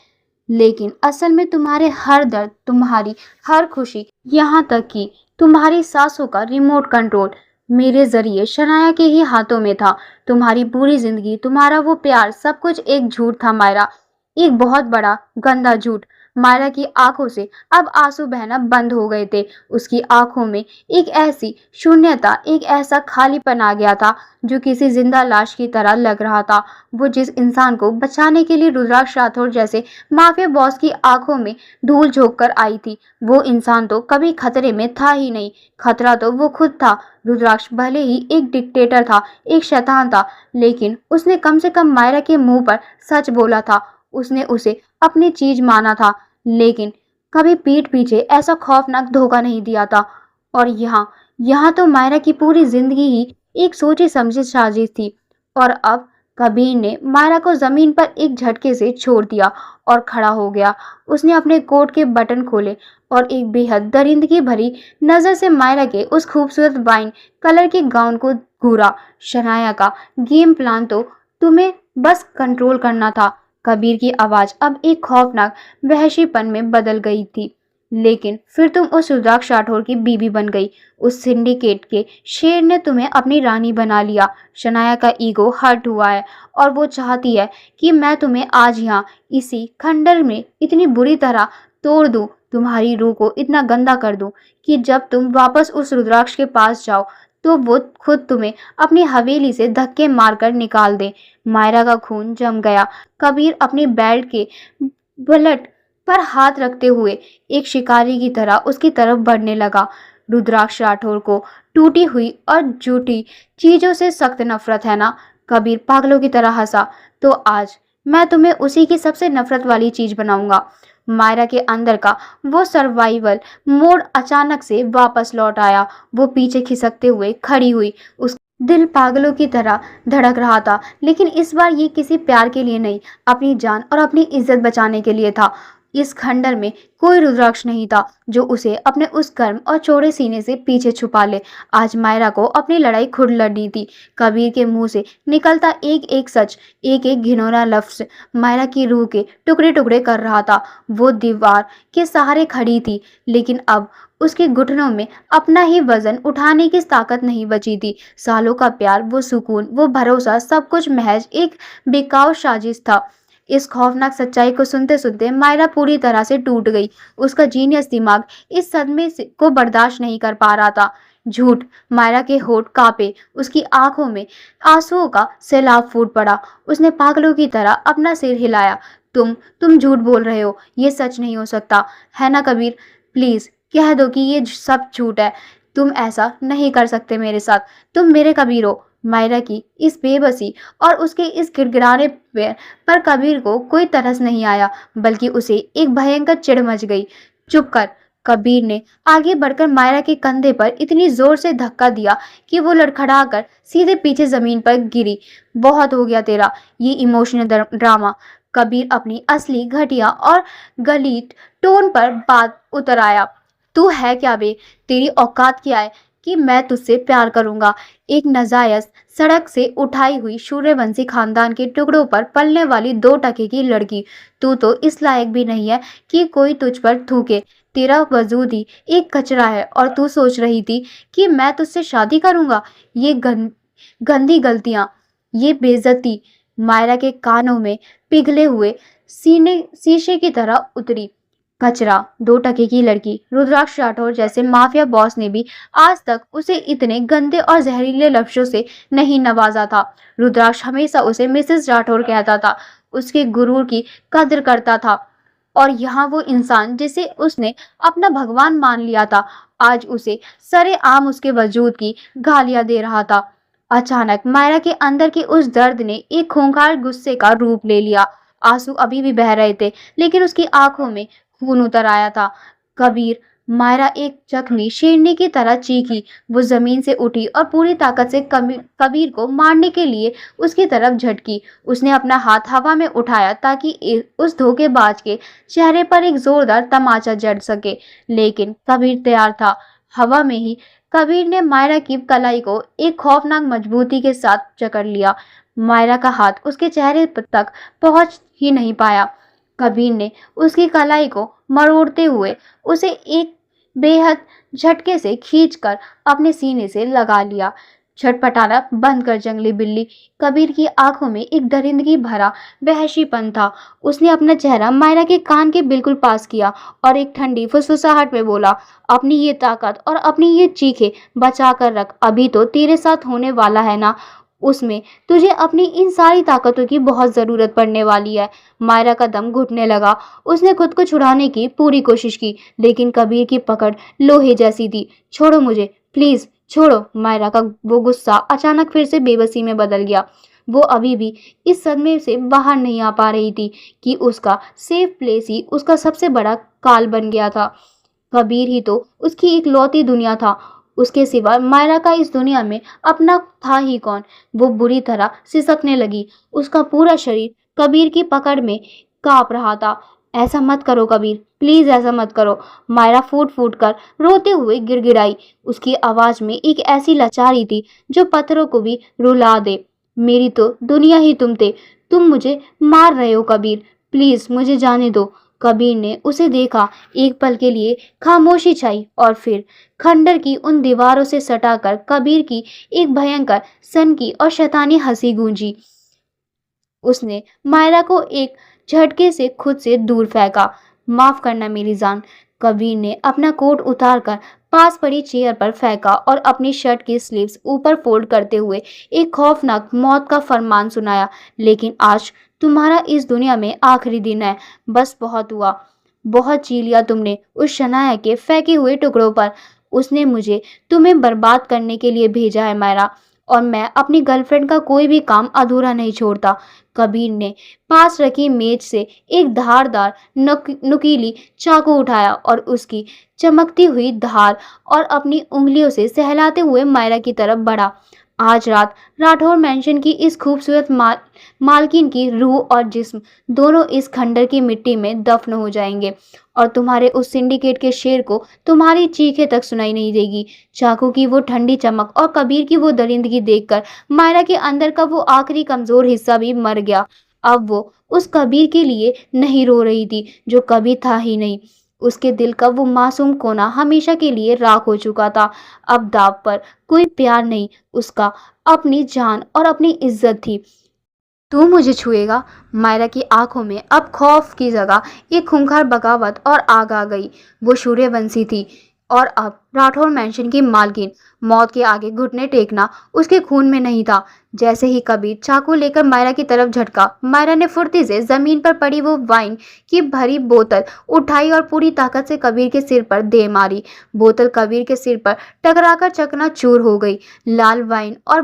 लेकिन असल में तुम्हारे हर दर्द, तुम्हारी हर खुशी, यहाँ तक कि तुम्हारी सांसों का रिमोट कंट्रोल मेरे जरिए शनाया के ही हाथों में था। तुम्हारी पूरी जिंदगी, तुम्हारा वो प्यार, सब कुछ एक झूठ था मायरा, एक बहुत बड़ा गंदा झूठ। मायरा की आंखों से अब आंसू बहना बंद हो गए थे। उसकी आंखों में एक ऐसी शून्यता, एक ऐसा खालीपन आ गया था जो किसी जिंदा लाश की तरह लग रहा था। वो जिस इंसान को बचाने के लिए रुद्राक्ष राठौर जैसे माफिया बॉस की आंखों में धूल झोंक कर आई थी, वो इंसान तो कभी खतरे में था ही नहीं। खतरा तो वो खुद था। रुद्राक्ष भले ही एक डिक्टेटर था, एक शैतान था, लेकिन उसने कम से कम मायरा के मुंह पर सच बोला था। उसने उसे अपनी चीज माना था, लेकिन कभी पीठ पीछे ऐसा खौफनाक धोखा नहीं दिया था। और यहाँ तो मायरा की पूरी जिंदगी ही एक सोची समझी साजिश थी, और अब कबीर ने मायरा को जमीन पर एक झटके से छोड़ दिया और खड़ा हो गया। उसने अपने कोट के बटन खोले और एक बेहद दरिंदगी भरी नजर से मायरा के उस खूबसूरत वाइन कलर के गाउन को घूरा। शनाया का गेम प्लान तो तुम्हें बस कंट्रोल करना था। कबीर की आवाज अब एक खौफनाक वहशीपन में बदल गई थी। लेकिन फिर तुम उस रुद्राक्ष राठौर की बीवी बन गई। उस सिंडिकेट के शेर ने तुम्हें अपनी रानी बना लिया। शनाया का ईगो हर्ट हुआ है और वो चाहती है कि मैं तुम्हें आज यहाँ इसी खंडर में इतनी बुरी तरह तोड़ दूं, तुम्हारी रूह को इतना गंदा कर दूं कि जब तुम वापस उस रुद्राक्ष के पास जाओ तो वो खुद तुम्हें अपनी हवेली से धक्के मारकर निकाल दे। मायरा का खून जम गया। कबीर अपनी बेल्ट के बुलेट पर हाथ रखते हुए एक शिकारी की तरह उसकी तरफ बढ़ने लगा। रुद्राक्ष राठौर को टूटी हुई और झूठी चीजों से सख्त नफरत है ना? कबीर पागलों की तरह हंसा। तो आज मैं तुम्हें उसी की सबसे नफरत वाली चीज बनाऊंगा। मायरा के अंदर का वो सर्वाइवल मोड अचानक से वापस लौट आया। वो पीछे खिसकते हुए खड़ी हुई। उस दिल पागलों की तरह धड़क रहा था, लेकिन इस बार ये किसी प्यार के लिए नहीं, अपनी जान और अपनी इज्जत बचाने के लिए था। इस खंडर में कोई रुद्राक्ष नहीं था जो उसे अपने उस गर्म और चौड़े सीने से पीछे छुपा ले। आज मायरा को अपनी लड़ाई खुद लड़नी थी। कबीर के मुंह से निकलता एक एक सच, एक एक घिनौना लफ्ज मायरा की रूह के टुकड़े टुकड़े कर रहा था। वो दीवार के सहारे खड़ी थी, लेकिन अब उसके घुटनों में अपना ही वजन उठाने की ताकत नहीं बची थी। सालों का प्यार, वो सुकून, वो भरोसा, सब कुछ महज एक बेकाऊ साजिश था। इस खौफनाक सच्चाई को सुनते सुनते मायरा पूरी तरह से टूट गई। उसका जीनियस दिमाग इस सदमे को बर्दाश्त नहीं कर पा रहा था। झूठ। मायरा के होठ कांपे, उसकी आंखों में आंसुओं का सैलाब फूट पड़ा। उसने पागलों की तरह अपना सिर हिलाया। तुम झूठ बोल रहे हो, ये सच नहीं हो सकता, है ना कबीर? प्लीज कह दो कि ये सब झूठ है। तुम ऐसा नहीं कर सकते मेरे साथ, तुम मेरे कबीर हो। मायरा की इस बेबसी और उसके इस गिड़गिड़ाने पर कबीर को कोई तरस नहीं आया, बल्कि उसे एक भयंकर चिढ़ मच गई। चुप कर, कबीर ने आगे बढ़कर मायरा के कंधे पर इतनी जोर से धक्का दिया कि वो लड़खड़ाकर सीधे पीछे जमीन पर गिरी। बहुत हो गया तेरा ये इमोशनल ड्रामा। कबीर अपनी असली घटिया और गलीट टोन पर बात उतर आया। तू है क्या बे? तेरी औकात क्या है कि मैं तुझसे प्यार करूंगा? एक नाजायज सड़क से उठाई हुई सूर्यवंशी खानदान के टुकड़ों पर पलने वाली 2 टके की लड़की। तू तो इस लायक भी नहीं है कि कोई तुझ पर थूके। तेरा वजूद ही एक कचरा है और तू सोच रही थी कि मैं तुझसे शादी करूंगा? ये गंदी गलतियां, ये बेइज्जती मायरा के कानों में पिघले हुए सीने शीशे की तरह उतरी। कचरा, 2 टके की लड़की। रुद्राक्ष राठौर जैसे माफिया बॉस ने भी आज तक उसे इतने गंदे और जहरीले लफ्जों से नहीं नवाजा था। रुद्राक्ष हमेशा उसे मिसेस राठौर कहता था, उसके गुरूर की कद्र करता था। और यहाँ वो इंसान जिसे उसने अपना भगवान मान लिया था, आज उसे सरेआम उसके वजूद की गालियां दे रहा था। अचानक मायरा के अंदर के उस दर्द ने एक खूंखार गुस्से का रूप ले लिया। आंसू अभी भी बह रहे थे, लेकिन उसकी आंखों में खून उतर आया था। कबीर! मायरा एक जख्मी शेरनी की तरह चीखी। वो जमीन से उठी और पूरी ताकत से कबीर को मारने के लिए उसकी तरफ झटकी। उसने अपना हाथ हवा में उठाया ताकि उस धोखेबाज के चेहरे पर एक जोरदार तमाचा जड़ सके, लेकिन कबीर तैयार था। हवा में ही कबीर ने मायरा की कलाई को एक खौफनाक मजबूती के साथ जकड़ लिया। मायरा का हाथ उसके चेहरे तक पहुंच ही नहीं पाया। कबीर ने उसकी कलाई को मरोड़ते हुए उसे एक बेहद झटके से खींचकर अपने सीने से लगा लिया। छटपटाना बंद कर जंगली बिल्ली। कबीर की आंखों में एक दरिंदगी भरा वहशीपन था। उसने अपना चेहरा मायरा के कान के बिल्कुल पास किया और एक ठंडी फुसफुसाहट में बोला, अपनी ये ताकत और अपनी ये चीखें बचा कर रख। अभी तो तेरे साथ होने वाला है ना, उसमें तुझे अपनी इन सारी ताकतों की बहुत जरूरत पड़ने वाली है। मायरा का दम घुटने लगा। उसने खुद को छुड़ाने की पूरी कोशिश की, लेकिन कबीर की पकड़ लोहे जैसी थी। छोड़ो मुझे, प्लीज छोड़ो। मायरा का वो गुस्सा अचानक फिर से बेबसी में बदल गया। वो अभी भी इस सदमे से बाहर नहीं आ पा रही थी कि उसका सेफ प्लेस ही उसका सबसे बड़ा काल बन गया था। कबीर ही तो उसकी इकलौती दुनिया था। उसके सिवा मायरा का इस दुनिया में अपना था ही कौन? वो बुरी तरह सिसकने लगी। उसका पूरा शरीर कबीर की पकड़ में कांप रहा था। ऐसा मत करो कबीर, प्लीज ऐसा मत करो। मायरा फूट फूट कर रोते हुए गिड़गिड़ाई। उसकी आवाज में एक ऐसी लाचारी थी जो पत्थरों को भी रुला दे। मेरी तो दुनिया ही तुम थे। तुम मुझे मार रहे हो कबीर, प्लीज मुझे जाने दो। कबीर ने उसे देखा। एक पल के लिए खामोशी छाई और फिर खंडर की उन दीवारों से सटाकर कबीर की एक भयंकर सन की और शैतानी हंसी गूंजी। उसने मायरा को एक झटके से खुद से दूर फेंका। माफ करना मेरी जान। कबीर ने अपना कोट उतारकर पास पड़ी चेयर पर फेंका और अपनी शर्ट की स्लीव्स ऊपर फोल्ड करते हुए एक खौफनाक मौत का फरमान सुनाया। लेकिन आज तुम्हारा इस दुनिया में आखिरी दिन है। बस बहुत हुआ। बहुत जी लिया तुमने उस शनाया के फेंके हुए टुकड़ों पर। उसने मुझे तुम्हें बर्बाद करने के लिए भेजा है मायरा, और मैं अपनी गर्लफ्रेंड का कोई भी काम अधूरा नहीं छोड़ता। कबीर ने पास रखी मेज से एक धारदार नुकीली चाकू उठाया और उसकी चमकती हुई धार और अपनी उंगलियों से सहलाते हुए मायरा की तरफ बढ़ा। आज रात राठौर मैंशन की इस खूबसूरत मालकिन की रूह और जिस्म दोनों इस खंडर की मिट्टी में दफन हो जाएंगे, और तुम्हारे उस सिंडिकेट के शेर को तुम्हारी चीखें तक सुनाई नहीं देगी। चाकू की वो ठंडी चमक और कबीर की वो दरिंदगी देखकर मायरा के अंदर का वो आखिरी कमजोर हिस्सा भी मर गया। अब वो उस कबीर के लिए नहीं रो रही थी जो कभी था ही नहीं। उसके दिल का वो मासूम कोना हमेशा के लिए राख हो चुका था। अब दाव पर कोई प्यार नहीं, उसका अपनी जान और अपनी इज्जत थी। तू मुझे छुएगा? मायरा की आंखों में अब खौफ की जगह एक खूंखार बगावत और आग आ गई। वो सूर्यवंशी थी और अब राठौर मैंशन की मालकिन। मौत के आगे घुटने टेकना उसके खून में नहीं था। जैसे ही कबीर चाकू लेकर मायरा की तरफ झटका, मायरा ने फुर्ती से जमीन पर पड़ी वो वाइन की भरी बोतल उठाई और पूरी ताकत से कबीर के सिर पर दे मारी। बोतल कबीर के सिर पर टकराकर चकनाचूर हो गई। लाल वाइन और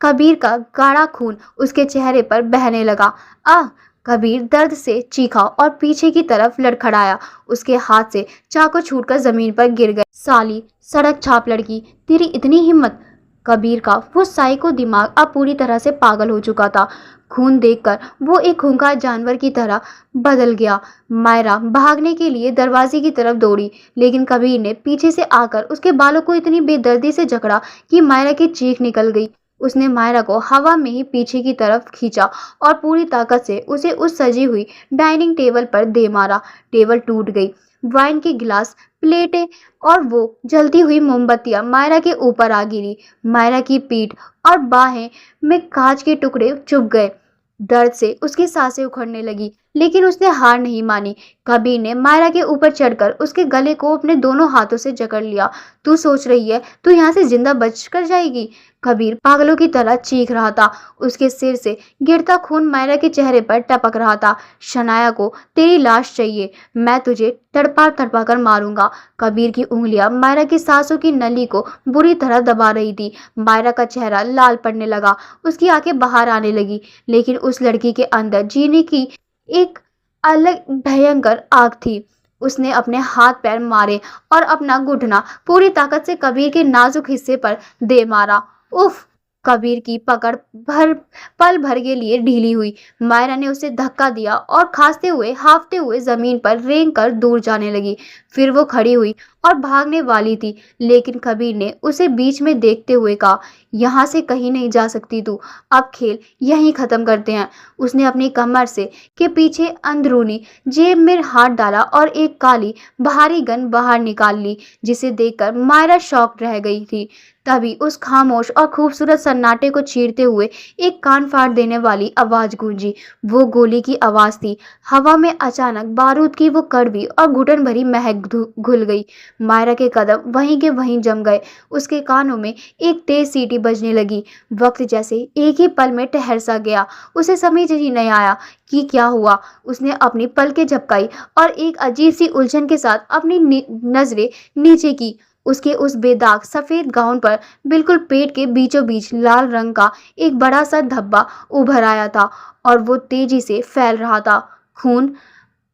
कबीर का गाढ़ा खून उसके चेहरे पर बहने लगा। आह! कबीर दर्द से चीखा और पीछे की तरफ लड़खड़ाया। उसके हाथ से चाकू छूटकर जमीन पर गिर गए। साली सड़क छाप लड़की, तेरी इतनी हिम्मत! कबीर का वो साइको दिमाग अब पूरी तरह से पागल हो चुका था। खून देखकर वो एक खूंखार जानवर की तरह बदल गया। मायरा भागने के लिए दरवाजे की तरफ दौड़ी, लेकिन कबीर ने पीछे से आकर उसके बालों को इतनी बेदर्दी से जकड़ा कि मायरा की चीख निकल गई। उसने मायरा को हवा में ही पीछे की तरफ खींचा और पूरी ताकत से उसे उस सजी हुई डाइनिंग टेबल पर दे मारा। टेबल टूट गई। वाइन के गिलास, प्लेटें और वो जलती हुई मोमबत्तियां मायरा के ऊपर आ गिरी। मायरा की पीठ और बाहें में कांच के टुकड़े चुभ गए। दर्द से उसकी सांसें उखड़ने लगी, लेकिन उसने हार नहीं मानी। कबीर ने मायरा के ऊपर चढ़कर उसके गले को अपने दोनों हाथों से जकड़ लिया। तू सोच रही है तू यहाँ से जिंदा बच कर जाएगी? कबीर पागलों की तरह चीख रहा था। उसके सिर से गिरता खून मायरा के चेहरे पर टपक रहा था। शनाया को तेरी लाश चाहिए, मैं तुझे तड़पा तड़पा कर मारूंगा। कबीर की उंगलियां मायरा की सांसों की नली को बुरी तरह दबा रही थी। मायरा का चेहरा लाल पड़ने लगा, उसकी आंखें बाहर आने लगी, लेकिन उस लड़की के अंदर जीने की एक अलग भयंकर आग थी। उसने अपने हाथ पैर मारे और अपना घुटना पूरी ताकत से कबीर के नाजुक हिस्से पर दे मारा। उफ! कबीर की पकड़ पल भर के लिए ढीली हुई। मायरा ने उसे धक्का दिया और खांसते हुए हांफते हुए जमीन पर रेंग कर दूर जाने लगी। फिर वो खड़ी हुई और भागने वाली थी, लेकिन कबीर ने उसे बीच में देखते हुए कहा, यहाँ से कहीं नहीं जा सकती तू, अब खेल यहीं खत्म करते हैं। उसने अपनी कमर से के पीछे अंदरूनी जेब में हाथ डाला और एक काली भारी गन बाहर निकाल ली, जिसे देखकर मायरा शॉक्ड रह गई थी। तभी उस खामोश और खूबसूरत सन्नाटे को चीरते हुए एक कान फाड़ देने वाली आवाज गूंजी। वो गोली की आवाज थी। हवा में अचानक बारूद की वो कड़वी और घुटन भरी महक घुल गई। मायरा के कदम वहीं के वहीं जम गए। उसके कानों में एक तेज सीटी बजने लगी। वक्त जैसे एक ही पल में ठहर सा गया। उसे समझ ही नहीं आया कि क्या हुआ। उसने अपनी पलकें झपकाई और एक अजीब सी उलझन के साथ अपनी नजरें नीचे की। उसके उस बेदाग सफेद गाउन पर बिल्कुल पेट के बीचों बीच लाल रंग का एक बड़ा सा धब्बा उभर आया था और वो तेजी से फैल रहा था। खून,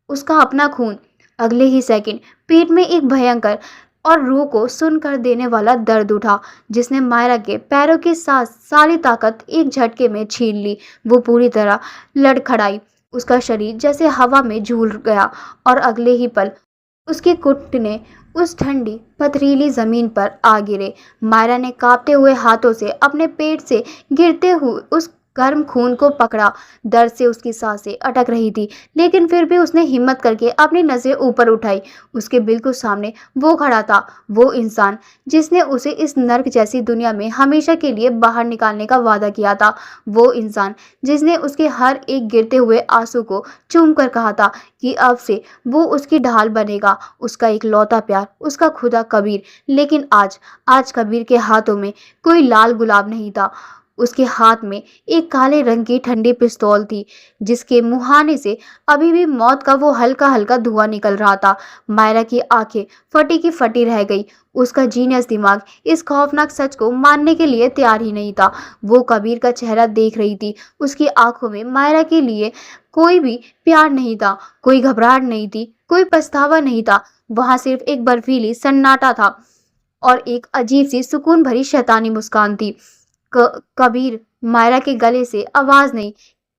उसका अपना खून। अगले ही सेकंड पेट में एक भयंकर और रूह को सुन कर देने वाला दर्द उठा, जिसने मायरा के पैरों के साथ सारी ताकत एक झटके में छीन ली। वो पूरी तरह लड़खड़ाई। उसका शरीर जैसे हवा में झूल गया और अगले ही पल उसके घुटने उस ठंडी पथरीली जमीन पर आ गिरे। मायरा ने कांपते हुए हाथों से अपने पेट से गिरते हुए उस गर्म खून को पकड़ा। दर्द से उसकी सांसें अटक रही थी, लेकिन फिर भी उसने हिम्मत करके अपनी नजरें ऊपर उठाई। उसके बिल्कुल सामने वो खड़ा था, वो इंसान जिसने उसे इस नर्क जैसी दुनिया में हमेशा के लिए बाहर निकालने का वादा किया था। वो इंसान जिसने उसके हर एक गिरते हुए आंसू को चूम कर कहा था कि अब से वो उसकी ढाल बनेगा, उसका एक लौता प्यार, उसका खुदा कबीर। लेकिन आज कबीर के हाथों में कोई लाल गुलाब नहीं था। उसके हाथ में एक काले रंग की ठंडी पिस्तौल थी, जिसके मुहाने से अभी भी मौत का वो हल्का हल्का धुआं निकल रहा था। मायरा की आंखें फटी की फटी रह गई। उसका जीनियस दिमाग इस खौफनाक सच को मानने के लिए तैयार ही नहीं था। वो कबीर का चेहरा देख रही थी। उसकी आंखों में मायरा के लिए कोई भी प्यार नहीं था, कोई घबराहट नहीं थी, कोई पछतावा नहीं था। वहां सिर्फ एक बर्फीली सन्नाटा था और एक अजीब सी सुकून भरी शैतानी मुस्कान थी। कबीर! मायरा के गले से आवाज नहीं,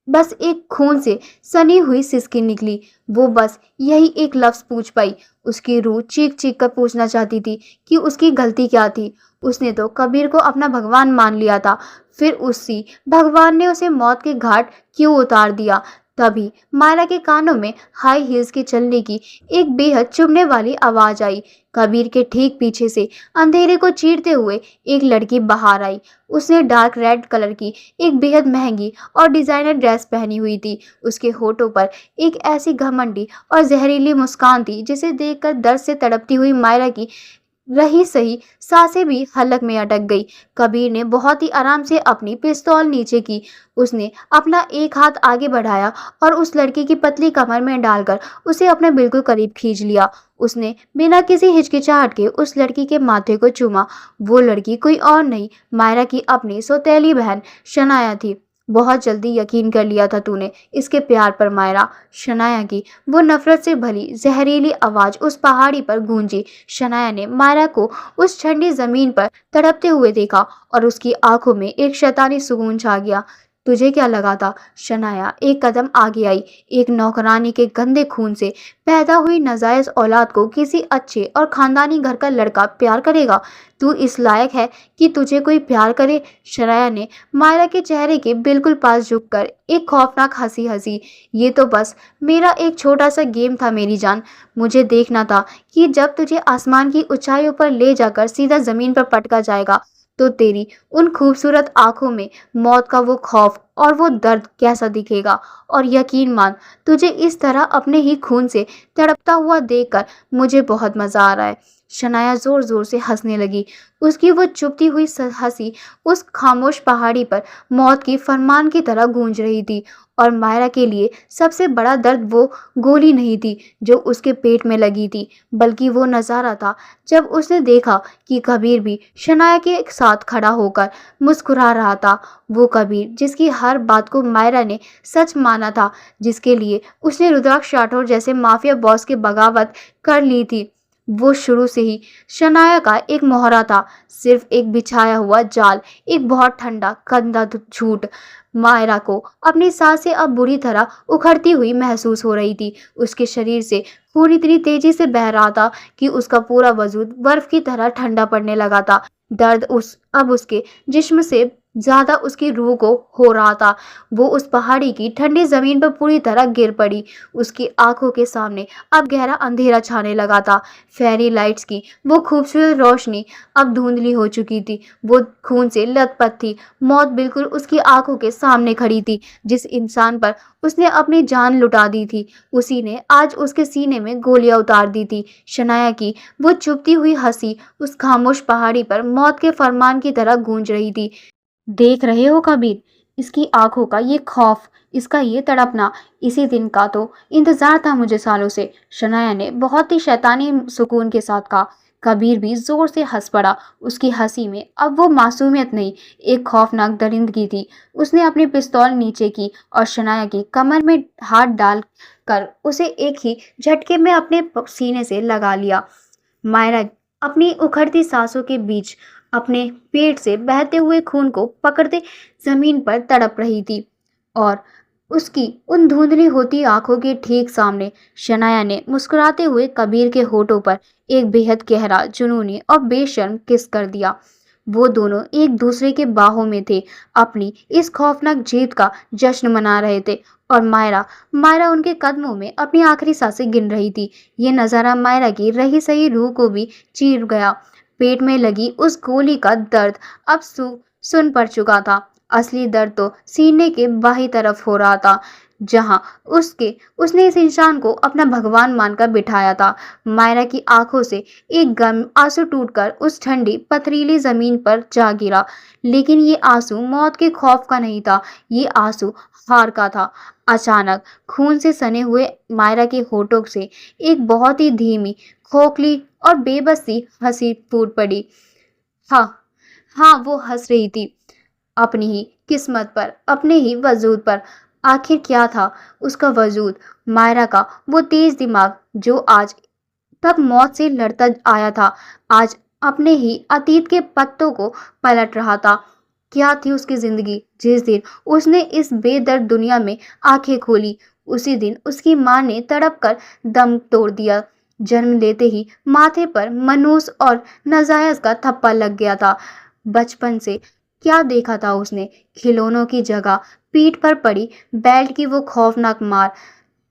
बस एक खून से सनी हुई सिसकी निकली। वो बस यही एक लफ्ज पूछ पाई। उसकी रूह चीख चीख कर पूछना चाहती थी कि उसकी गलती क्या थी। उसने तो कबीर को अपना भगवान मान लिया था, फिर उसी भगवान ने उसे मौत के घाट क्यों उतार दिया? तभी मायरा के कानों में हाई हील्स के चलने की एक बेहद चुभने वाली आवाज आई। कबीर के ठीक पीछे से अंधेरे को चीरते हुए एक लड़की बाहर आई। उसने डार्क रेड कलर की एक बेहद महंगी और डिजाइनर ड्रेस पहनी हुई थी। उसके होठों पर एक ऐसी घमंडी और जहरीली मुस्कान थी, जिसे देखकर दर्द से तड़पती हुई मायरा की रही सही सांसें भी हलक में अटक गई। कबीर ने बहुत ही आराम से अपनी पिस्तौल नीचे की। उसने अपना एक हाथ आगे बढ़ाया और उस लड़की की पतली कमर में डालकर उसे अपने बिल्कुल करीब खींच लिया। उसने बिना किसी हिचकिचाहट के उस लड़की के माथे को चूमा। वो लड़की कोई और नहीं, मायरा की अपनी सौतेली बहन शनाया थी। बहुत जल्दी यकीन कर लिया था तूने इसके प्यार पर मायरा। शनाया की वो नफरत से भरी जहरीली आवाज उस पहाड़ी पर गूंजी। शनाया ने मायरा को उस ठंडी जमीन पर तड़पते हुए देखा और उसकी आंखों में एक शैतानी सुकून छा गया। तुझे क्या लगा था? शनाया एक कदम आगे आई। एक नौकरानी के गंदे खून से पैदा हुई नाजायज औलाद को किसी अच्छे और खानदानी घर का लड़का प्यार करेगा? तू इस लायक है कि तुझे कोई प्यार करे? शनाया ने मायरा के चेहरे के बिल्कुल पास झुककर एक खौफनाक हंसी हंसी। ये तो बस मेरा एक छोटा सा गेम था मेरी जान। मुझे देखना था कि जब तुझे आसमान की ऊंचाइयों पर ले जाकर सीधा जमीन पर पटका जाएगा तो तेरी उन खूबसूरत आंखों में मौत का वो खौफ और वो दर्द कैसा दिखेगा। और यकीन मान, तुझे इस तरह अपने ही खून से तड़पता हुआ देखकर मुझे बहुत मजा आ रहा है। शनाया जोर जोर से हंसने लगी। उसकी वो चुपती हुई हंसी उस खामोश पहाड़ी पर मौत की फरमान की तरह गूंज रही थी। और मायरा के लिए सबसे बड़ा दर्द वो गोली नहीं थी जो उसके पेट में लगी थी, बल्कि वो नज़ारा था जब उसने देखा कि कबीर भी शनाया के साथ खड़ा होकर मुस्कुरा रहा था। वो कबीर जिसकी हर बात को मायरा ने सच माना था, जिसके लिए उसने रुद्राक्ष राठौर जैसे माफिया बॉस की बगावत कर ली थी, वो शुरू से ही शनाया का एक मोहरा था, सिर्फ एक बिछाया हुआ जाल, एक बहुत ठंडा गंदा झूठ। मायरा को अपनी सांसें अब बुरी तरह उखड़ती हुई महसूस हो रही थी। उसके शरीर से खून इतनी तेजी से बह रहा था कि उसका पूरा वजूद बर्फ की तरह ठंडा पड़ने लगा था। दर्द अब उसके जिस्म से ज्यादा उसकी रूह को हो रहा था। वो उस पहाड़ी की ठंडी जमीन पर पूरी तरह गिर पड़ी। उसकी आंखों के सामने अब गहरा अंधेरा छाने लगा था। फेरी लाइट्स की वो खूबसूरत रोशनी अब धुंधली हो चुकी थी। वो खून से लथपथ थी। मौत बिल्कुल उसकी आंखों के सामने खड़ी थी। जिस इंसान पर उसने अपनी जान लुटा दी थी, उसी ने आज उसके सीने में गोलियां उतार दी थी। शनाया की वो चुपती हुई हंसी उस खामोश पहाड़ी पर मौत के फरमान की तरह गूंज रही थी। देख रहे हो कबीर, इसकी आंखों का ये खौफ, इसका ये तड़पना, इसी दिन का तो इंतजार था मुझे सालों से। शनाया ने बहुत ही शैतानी सुकून के साथ कहा। कबीर भी जोर से हंस पड़ा। उसकी हंसी में अब वो मासूमियत नहीं, एक खौफनाक दरिंदगी थी। उसने अपनी पिस्तौल नीचे की और शनाया की कमर में हाथ डाल कर उसे एक ही झटके में अपने सीने से लगा लिया। मायरा अपनी उखड़ती सांसों के बीच अपने पेट से बहते हुए खून को पकड़ते जमीन पर तड़प रही थी। और उसकी उन धुंधली होती आंखों के ठीक सामने शनाया ने मुस्कुराते हुए कबीर के होठों पर एक बेहद गहरा, जुनूनी और बेशर्म किस कर दिया। वो दोनों एक दूसरे के बाहों में थे, अपनी इस खौफनाक जीत का जश्न मना रहे थे। और मायरा मायरा उनके कदमों में अपनी आखिरी सांसें गिन रही थी। ये नज़ारा मायरा की रही सही रूह को भी चीर गया। पेट में लगी उस गोली का दर्द अब सुन पड़ चुका था। असली दर्द तो सीने के बाही तरफ हो रहा था, जहां उसने इस इंसान को अपना भगवान मानकर बिठाया था। मायरा की आंखों से एक गर्म आंसू टूटकर उस ठंडी पथरीली जमीन पर जा गिरा। लेकिन ये आंसू मौत के खौफ का नहीं था, ये आंसू हार का था। अचानक खून से सने हुए मायरा के होठों से एक बहुत ही धीमी, खोखली और बेबस सी हंसी फूट पड़ी। हाँ, हाँ, वो हंस रही थी अपनी ही किस्मत पर, अपने ही वजूद पर। आखिर क्या था उसका वजूद? मायरा का वो तेज दिमाग जो आज तब मौत से लड़ता आया था, आज अपने ही अतीत के पत्तों को पलट रहा था। क्या थी उसकी जिंदगी? जिस दिन उसने इस बेदर्द दुनिया में आंखें खोली, उसी दिन उसकी मां ने तड़प कर दम तोड़ दिया। जन्म लेते ही माथे पर मनूस और नाजायज का थप्पा लग गया था। बचपन से क्या देखा था उसने? खिलौनों की जगह पीठ पर पड़ी बेल्ट की वो खौफनाक मार,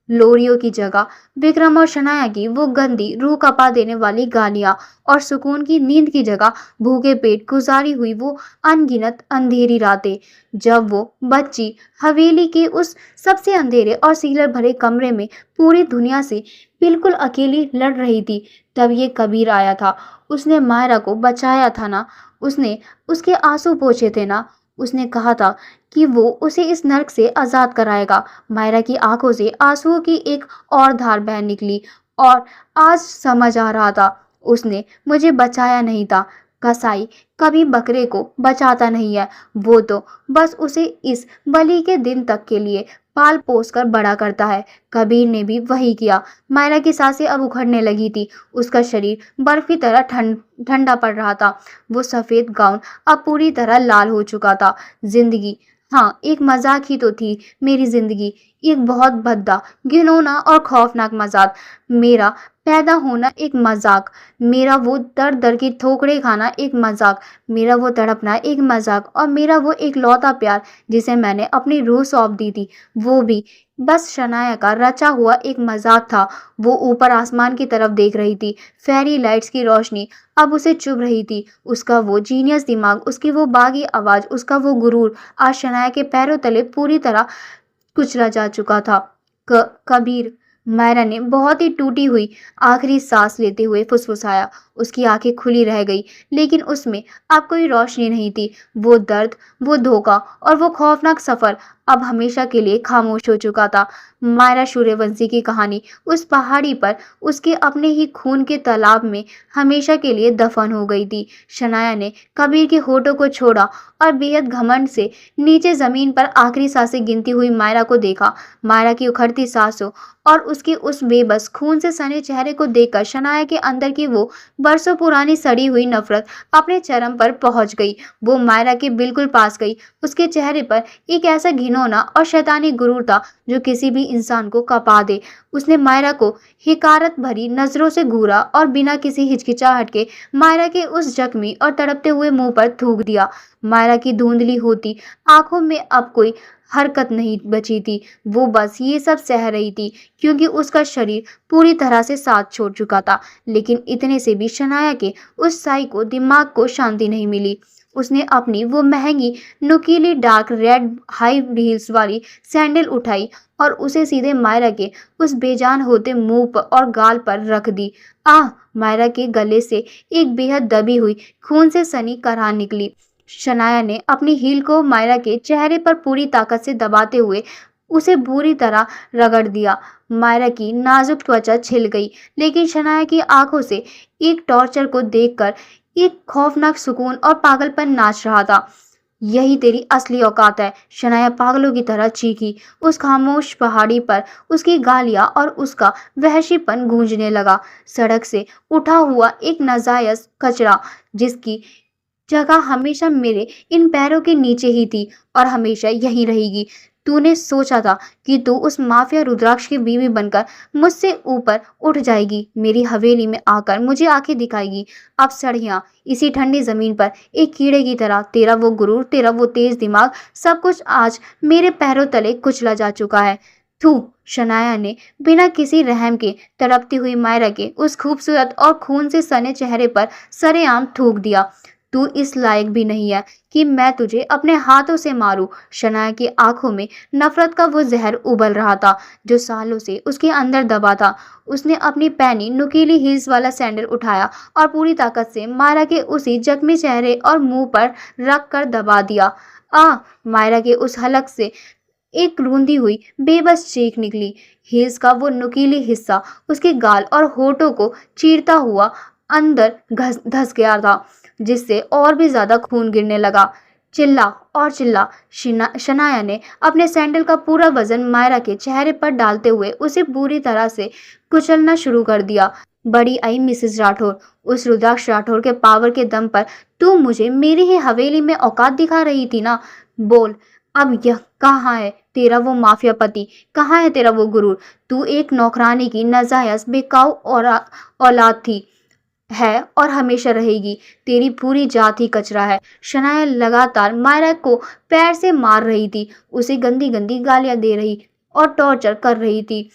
लोरियों की जगह विक्रम और शनाया की वो गंदी रूह कपा देने वाली गालियां, और सुकून की नींद की जगह भूखे पेट गुजारी हुई वो अनगिनत अंधेरी रातें। जब वो बच्ची हवेली के उस सबसे अंधेरे और सीलर भरे कमरे में पूरी दुनिया से बिल्कुल अकेली लड़ रही थी, तब ये कबीर आया था। उसने मायरा को बचाया था ना, उसने उसके आंसू पोंछे थे ना, उसने कहा था कि वो उसे इस नर्क से आजाद कराएगा। मायरा की आंखों से आंसुओं की एक और धार बह निकली। और आज समझ आ रहा था, उसने मुझे बचाया नहीं था, कसाई कभी बकरे को बचाता नहीं है, वो तो बस उसे इस बलि के दिन तक के लिए पाल पोस कर बड़ा करता है। कबीर ने भी वही किया। मायरा की सांसें अब उखड़ने लगी थी। उसका शरीर बर्फ की तरह ठंडा पड़ रहा था। वो सफेद गाउन अब पूरी तरह लाल हो चुका था। जिंदगी, हाँ, एक मजाक ही तो थी मेरी जिंदगी, एक बहुत भद्दा, घिनौना और खौफनाक मजाक। मेरा पैदा होना एक मजाक, मेरा वो दर दर की ठोकरें खाना एक मजाक, मेरा वो तड़पना एक मजाक, और मेरा वो एक लौता प्यार जिसे मैंने अपनी रूह सौंप दी थी, वो भी बस शनाया का रचा हुआ एक मजाक था। वो ऊपर आसमान की तरफ देख रही थी। फेरी लाइट्स की रोशनी अब उसे चुभ रही थी। उसका वो जीनियस दिमाग, उसकी वो बागी आवाज, उसका वो गुरूर आज शनाया के पैरों तले पूरी तरह कुचला जा चुका था। कबीर, मायरा ने बहुत ही टूटी हुई आखिरी सांस लेते हुए फुसफुसाया। उसकी आंखें खुली रह गई, लेकिन उसमें अब कोई रोशनी नहीं थी। वो दर्द, वो धोखा और वो खौफनाक सफर अब हमेशा के लिए खामोश हो चुका था। मायरा सूर्यवंशी की कहानी उस पहाड़ी पर उसके अपने ही खून के तालाब में हमेशा के लिए दफन हो गई थी। शनाया ने कबीर के होठों को छोड़ा और बेहद घमंड से नीचे जमीन पर आखिरी सांसें गिनती हुई मायरा को देखा। मायरा की उखड़ती सांसों और उसके उस बेबस खून से सने चेहरे को देखकर शनाया के अंदर की वो बरसों पुरानी सड़ी हुई नफरत अपने चरम पर पहुंच गई। वो मायरा के बिल्कुल पास गई। उसके चेहरे पर एक ऐसा घिनौना और शैतानी गुरूर था जो किसी भी इंसान को कपा दे। उसने मायरा को हिकारत भरी नजरों से घूरा और बिना किसी हिचकिचाहट के मायरा के उस जख्मी और तड़पते हुए मुंह पर थूक दिया। मायरा की धुंधली होती आंखों में अब कोई हरकत नहीं बची थी। वो बस ये सब सह रही थी क्योंकि उसका शरीर पूरी तरह से साथ छोड़ चुका था। लेकिन इतने से भी शनाया के उस साई को दिमाग को शांति नहीं मिली। उसने अपनी वो महंगी नुकीली डार्क रेड हाई हील्स वाली सैंडल उठाई और उसे सीधे मायरा के उस बेजान होते मुंह पर और गाल पर रख दी। आह! मायरा के गले से एक बेहद दबी हुई खून से सनी कराह निकली। शनाया ने अपनी हील को मायरा के चेहरे पर पूरी ताकत से दबाते हुए उसे बुरी तरह रगड़ दिया। मायरा की नाजुक त्वचा छिल गई, लेकिन शनाया की आंखों से एक टॉर्चर को देखकर एक खौफनाक सुकून और पागलपन नाच रहा था। यही तेरी असली औकात है, शनाया पागलों की तरह चीखी। उस खामोश पहाड़ी पर उसकी गालियां और उसका वहशीपन गूंजने लगा। सड़क से उठा हुआ एक नाजायज कचरा जिसकी जगह हमेशा मेरे इन पैरों के नीचे ही थी और हमेशा यही रहेगी। तूने सोचा था कि तू उस माफिया रुद्राक्ष की बीवी बनकर मुझसे ऊपर उठ जाएगी, मेरी हवेली में आकर मुझे आंखें दिखाएगी। अब सड़ यहाँ इसी ठंडी जमीन पर एक कीड़े की तरह तेरा वो गुरूर, तेरा वो तेज दिमाग, सब कुछ आज मेरे पैरों तले कुचला जा चुका है। थू! शनाया ने बिना किसी रहम के तड़पती हुई मायरा के उस खूबसूरत और खून से सने चेहरे पर सरेआम थूक दिया। तू इस लायक भी नहीं है कि मैं तुझे अपने हाथों से मारूं। शनाया की आंखों में नफरत का वो जहर उबल रहा था जो सालों से उसके अंदर दबा था। उसने अपनी पहनी नुकीली हील्स वाला सैंडल उठाया और पूरी ताकत से मायरा के उसी जख्मी चेहरे और मुंह पर रख कर दबा दिया। मायरा के उस हलक से एक रूंधी हुई बेबस चीख निकली। हील्स का वो नुकीली हिस्सा उसके गाल और होठों को चीरता हुआ अंदर धस गया था, जिससे और भी ज्यादा खून गिरने लगा। चिल्ला और चिल्ला शनाया ने अपने सैंडल का पूरा वजन मायरा के चेहरे पर डालते हुए उसे बुरी तरह से कुचलना शुरू कर दिया। बड़ी आई मिसेस राठौर, उस रुद्राक्ष राठौर के पावर के दम पर तू मुझे मेरी ही हवेली में औकात दिखा रही थी ना? बोल, अब यह कहाँ है तेरा वो माफिया पति, कहाँ है तेरा वो गुरूर? तू एक नौकरानी की नाजायज बेकाऊ और औलाद थी, है और हमेशा रहेगी। तेरी पूरी जात ही कचरा है। शनाया लगातार मायरा को पैर से मार रही थी, उसे गंदी गंदी गालियां दे रही और टॉर्चर कर रही थी।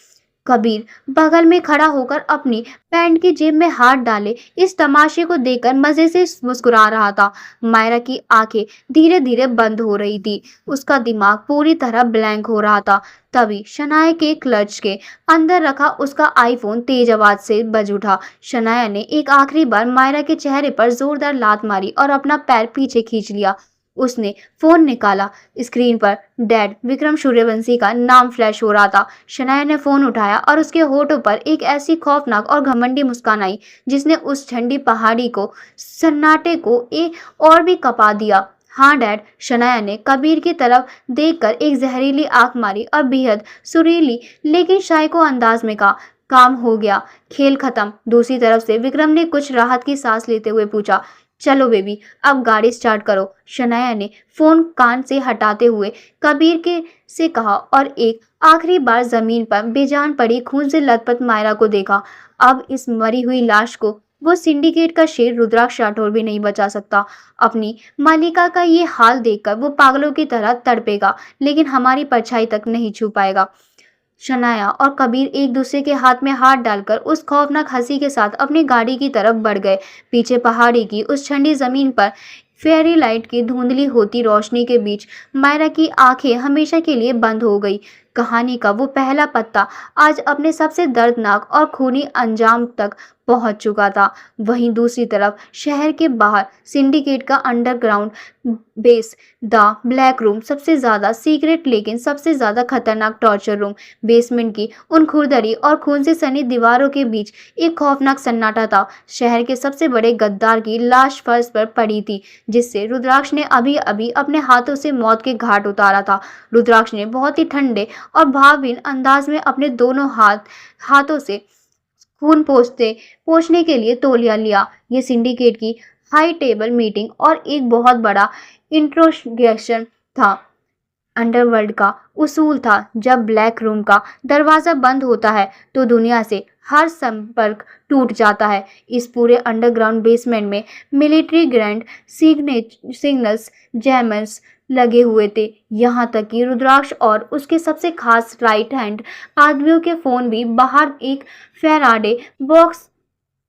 कबीर बगल में खड़ा होकर अपनी पैंट की जेब में हाथ डाले इस तमाशे को देखकर मजे से मुस्कुरा रहा था। मायरा की आंखें धीरे धीरे बंद हो रही थी, उसका दिमाग पूरी तरह ब्लैंक हो रहा था। तभी शनाया के क्लच के अंदर रखा उसका आईफोन तेज आवाज से बज उठा। शनाया ने एक आखिरी बार मायरा के चेहरे पर जोरदार लात मारी और अपना पैर पीछे खींच लिया। उसने फोन निकाला। स्क्रीन पर डैड विक्रम सूर्यवंशी का नाम फ्लैश हो रहा था। शनाया ने फोन उठाया और उसके होठों पर एक ऐसी खौफनाक और घमंडी मुस्कान आई जिसने उस ठंडी पहाड़ी को सन्नाटे को और भी कपा दिया। हाँ डैड, शनाया ने कबीर की तरफ देखकर एक जहरीली आंख मारी और बेहद सुरीली लेकिन शायको अंदाज में कहा, काम हो गया, खेल खत्म। दूसरी तरफ से विक्रम ने कुछ राहत की सांस लेते हुए पूछा, चलो बेबी, अब गाड़ी स्टार्ट करो। शनाया ने फोन कान से हटाते हुए कबीर के से कहा और एक आखिरी बार जमीन पर बेजान पड़ी खून से लथपथ मायरा को देखा। अब इस मरी हुई लाश को वो सिंडिकेट का शेर रुद्राक्ष राठौर भी नहीं बचा सकता। अपनी मालिका का ये हाल देखकर वो पागलों की तरह तड़पेगा, लेकिन हमारी परछाई तक नहीं छू पाएगा। शनाया और कबीर एक दूसरे के हाथ में हाथ डालकर उस खौफनाक हंसी के साथ अपनी गाड़ी की तरफ बढ़ गए। पीछे पहाड़ी की उस ठंडी जमीन पर फेरी लाइट की धुंधली होती रोशनी के बीच मायरा की आंखें हमेशा के लिए बंद हो गई। कहानी का वो पहला पत्ता आज अपने सबसे दर्दनाक और खूनी अंजाम तक पहुंच चुका था। वहीं दूसरी तरफ शहर के बाहर सिंडिकेट का underground base the black room सबसे ज्यादा सीक्रेट लेकिन सबसे ज्यादा खतरनाक टॉर्चर रूम। बेसमेंट की उन खुरदरी और खून से सनी दीवारों के बीच एक खौफनाक सन्नाटा था। शहर के सबसे बड़े गद्दार की लाश फर्श पर पड़ी थी, जिससे रुद्राक्ष ने अभी अभी अपने हाथों से मौत के घाट उतारा था। रुद्राक्ष ने बहुत ही ठंडे और भावहीन अंदाज में अपने दोनों हाथों से खून पोंछने के लिए तौलिया लिया। ये सिंडिकेट की हाई टेबल मीटिंग और एक बहुत बड़ा इंट्रोगेशन था। अंडरवर्ल्ड का उसूल था, जब ब्लैक रूम का दरवाजा बंद होता है तो दुनिया से हर संपर्क टूट जाता है। इस पूरे अंडरग्राउंड बेसमेंट में मिलिट्री ग्रैंड सिग्नल्स जैमर्स लगे हुए थे। यहाँ तक कि रुद्राक्ष और उसके सबसे खास राइट हैंड आदमियों के फोन भी बाहर एक फैराडे बॉक्स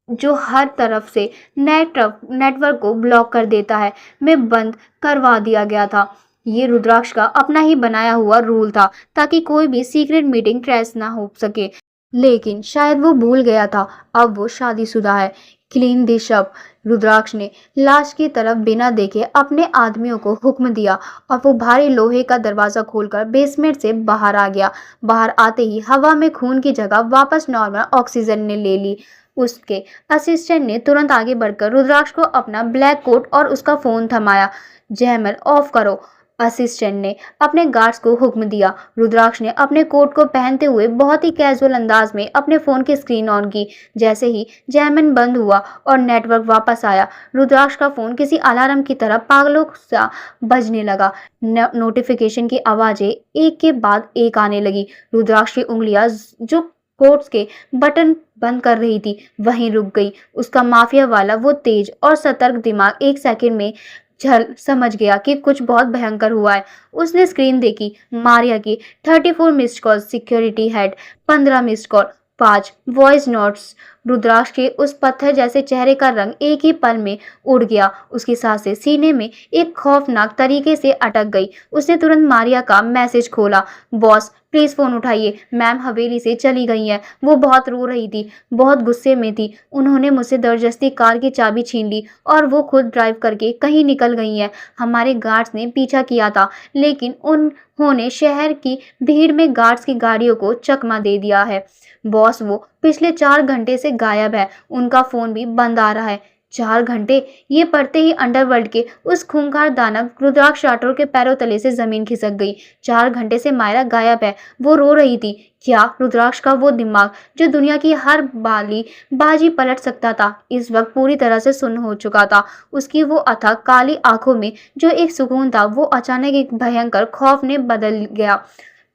जो हर तरफ से नेटवर्क को ब्लॉक कर देता है में बंद करवा दिया गया था। ये रुद्राक्ष का अपना ही बनाया हुआ रूल था ताकि कोई भी सीक्रेट मीटिंग ट्रेस ना हो सके, लेकिन शायद वो भूल गया था अब वो शादीशुदा है। क्लीन दिस अप, रुद्राक्ष ने लाश की तरफ बिना देखे अपने आदमियों को हुक्म दिया और वो भारी लोहे का दरवाजा खोलकर बेसमेंट से बाहर आ गया। बाहर आते ही हवा में खून की जगह वापस नॉर्मल ऑक्सीजन ने ले ली। उसके असिस्टेंट ने तुरंत आगे बढ़कर रुद्राक्ष को अपना ब्लैक कोट और उसका फोन थमाया। जैमर ऑफ करो, असिस्टेंट ने अपने गार्ड्स को हुक्म दिया। रुद्राक्ष ने अपने कोट को पहनते हुए बहुत ही कैजुअल अंदाज में अपने फोन की स्क्रीन ऑन की। जैसे ही जैमन बंद हुआ और नेटवर्क वापस आया, रुद्राक्ष का फोन किसी अलार्म की तरह पागलों सा बजने लगा। नोटिफिकेशन की आवाजें एक के बाद एक आने लगी। रुद्राक्ष की उंगलियां जो कोट्स के बटन बंद कर रही थी वहीं रुक गई। उसका माफिया वाला वो तेज और सतर्क दिमाग एक सेकंड में समझ गया कि कुछ बहुत भयंकर हुआ है। उसने स्क्रीन देखी, मारिया की 34 missed call, security head 15 missed call, 5 voice notes. Rudraksha के उस पत्थर जैसे चेहरे का रंग एक ही पल में उड़ गया। उसकी सांसें सीने में एक खौफनाक तरीके से अटक गई। उसने तुरंत मारिया का मैसेज खोला, बॉस प्लीज फोन उठाइए, मैम हवेली से चली गई हैं। वो बहुत रो रही थी, बहुत गुस्से में थी। उन्होंने मुझसे जबरदस्ती कार की चाबी छीन ली और वो खुद ड्राइव करके कहीं निकल गई हैं। हमारे गार्ड्स ने पीछा किया था, लेकिन उन्होंने शहर की भीड़ में गार्ड्स की गाड़ियों को चकमा दे दिया है। बॉस वो पिछले 4 घंटे से गायब है, उनका फोन भी बंद आ रहा है। 4 घंटे, ये पढ़ते ही अंडरवर्ल्ड के उस खूंखार दानव रुद्राक्ष राठौर के पैरों तले से जमीन खिसक गई। 4 घंटे से मायरा गायब है, वो रो रही थी। क्या रुद्राक्ष का वो दिमाग जो दुनिया की हर बाजी पलट सकता था, इस वक्त पूरी तरह से सुन्न हो चुका था। उसकी वो अथाह काली आंखों में जो एक सुकून था, वो अचानक एक भयंकर खौफ ने बदल गया।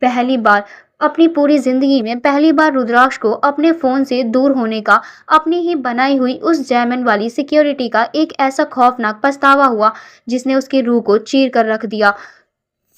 पहली बार अपनी पूरी जिंदगी में पहली बार रुद्राक्ष को अपने फोन से दूर होने का, अपनी ही बनाई हुई उस जैमन वाली सिक्योरिटी का एक ऐसा खौफनाक पछतावा हुआ जिसने उसकी रूह को चीर कर रख दिया।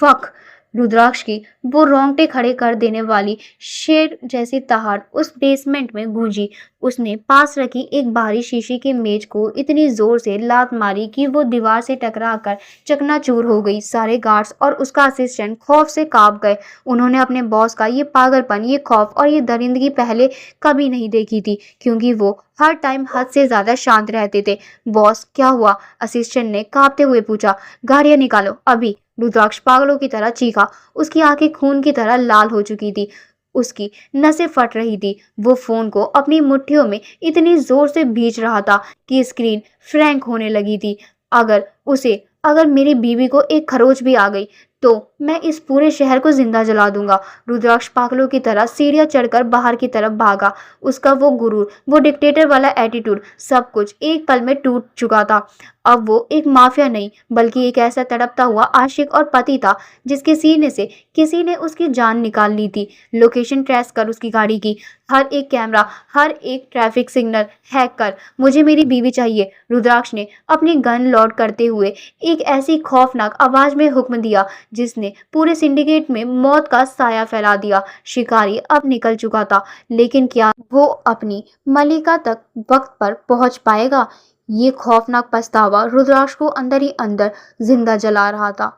फक, रुद्राक्ष की वो रोंगटे खड़े कर देने वाली शेर जैसी दहाड़ उस बेसमेंट में गूंजी। उसने पास रखी एक भारी शीशे की मेज को इतनी जोर से लात मारी कि वो दीवार से टकराकर चकनाचूर हो गई। सारे गार्ड्स और उसका असिस्टेंट खौफ से कांप गए। उन्होंने अपने बॉस का ये पागलपन, ये खौफ और ये दरिंदगी पहले कभी नहीं देखी थी, क्योंकि वो हर टाइम हद से ज्यादा शांत रहते थे। बॉस, क्या हुआ? असिस्टेंट ने कांपते हुए पूछा। गाड़ियां निकालो अभी, रुद्राक्ष पागलों की तरह चीखा। उसकी आंखें खून की तरह लाल हो चुकी थी, उसकी नसें फट रही थी। वो फोन को अपनी मुट्ठियों में इतनी जोर से भींच रहा था कि स्क्रीन फ्रैंक होने लगी थी। अगर मेरी बीवी को एक खरोच भी आ गई तो मैं इस पूरे शहर को जिंदा जला दूंगा। रुद्राक्ष पागलों की तरह सीढ़ियां चढ़कर बाहर की तरफ भागा। उसका वो गुरूर, वो डिक्टेटर वाला एटीट्यूड, सब कुछ एक पल में टूट चुका था। अब वो एक माफिया नहीं, बल्कि एक ऐसा तड़पता हुआ आशिक और पति था जिसके सीने से किसी ने उसकी जान निकाल ली थी। लोकेशन ट्रेस कर उसकी गाड़ी की, हर एक कैमरा, हर एक ट्रैफिक सिग्नल हैक कर। मुझे मेरी बीवी चाहिए। रुद्राक्ष ने अपनी गन लोड करते हुए एक ऐसी खौफनाक आवाज में हुक्म दिया जिसने पूरे सिंडिकेट में मौत का साया फैला दिया। शिकारी अब निकल चुका था, लेकिन क्या वो अपनी मलिका तक वक्त पर पहुंच पाएगा? ये खौफनाक पछतावा रुद्राक्ष को अंदर ही अंदर जिंदा जला रहा था।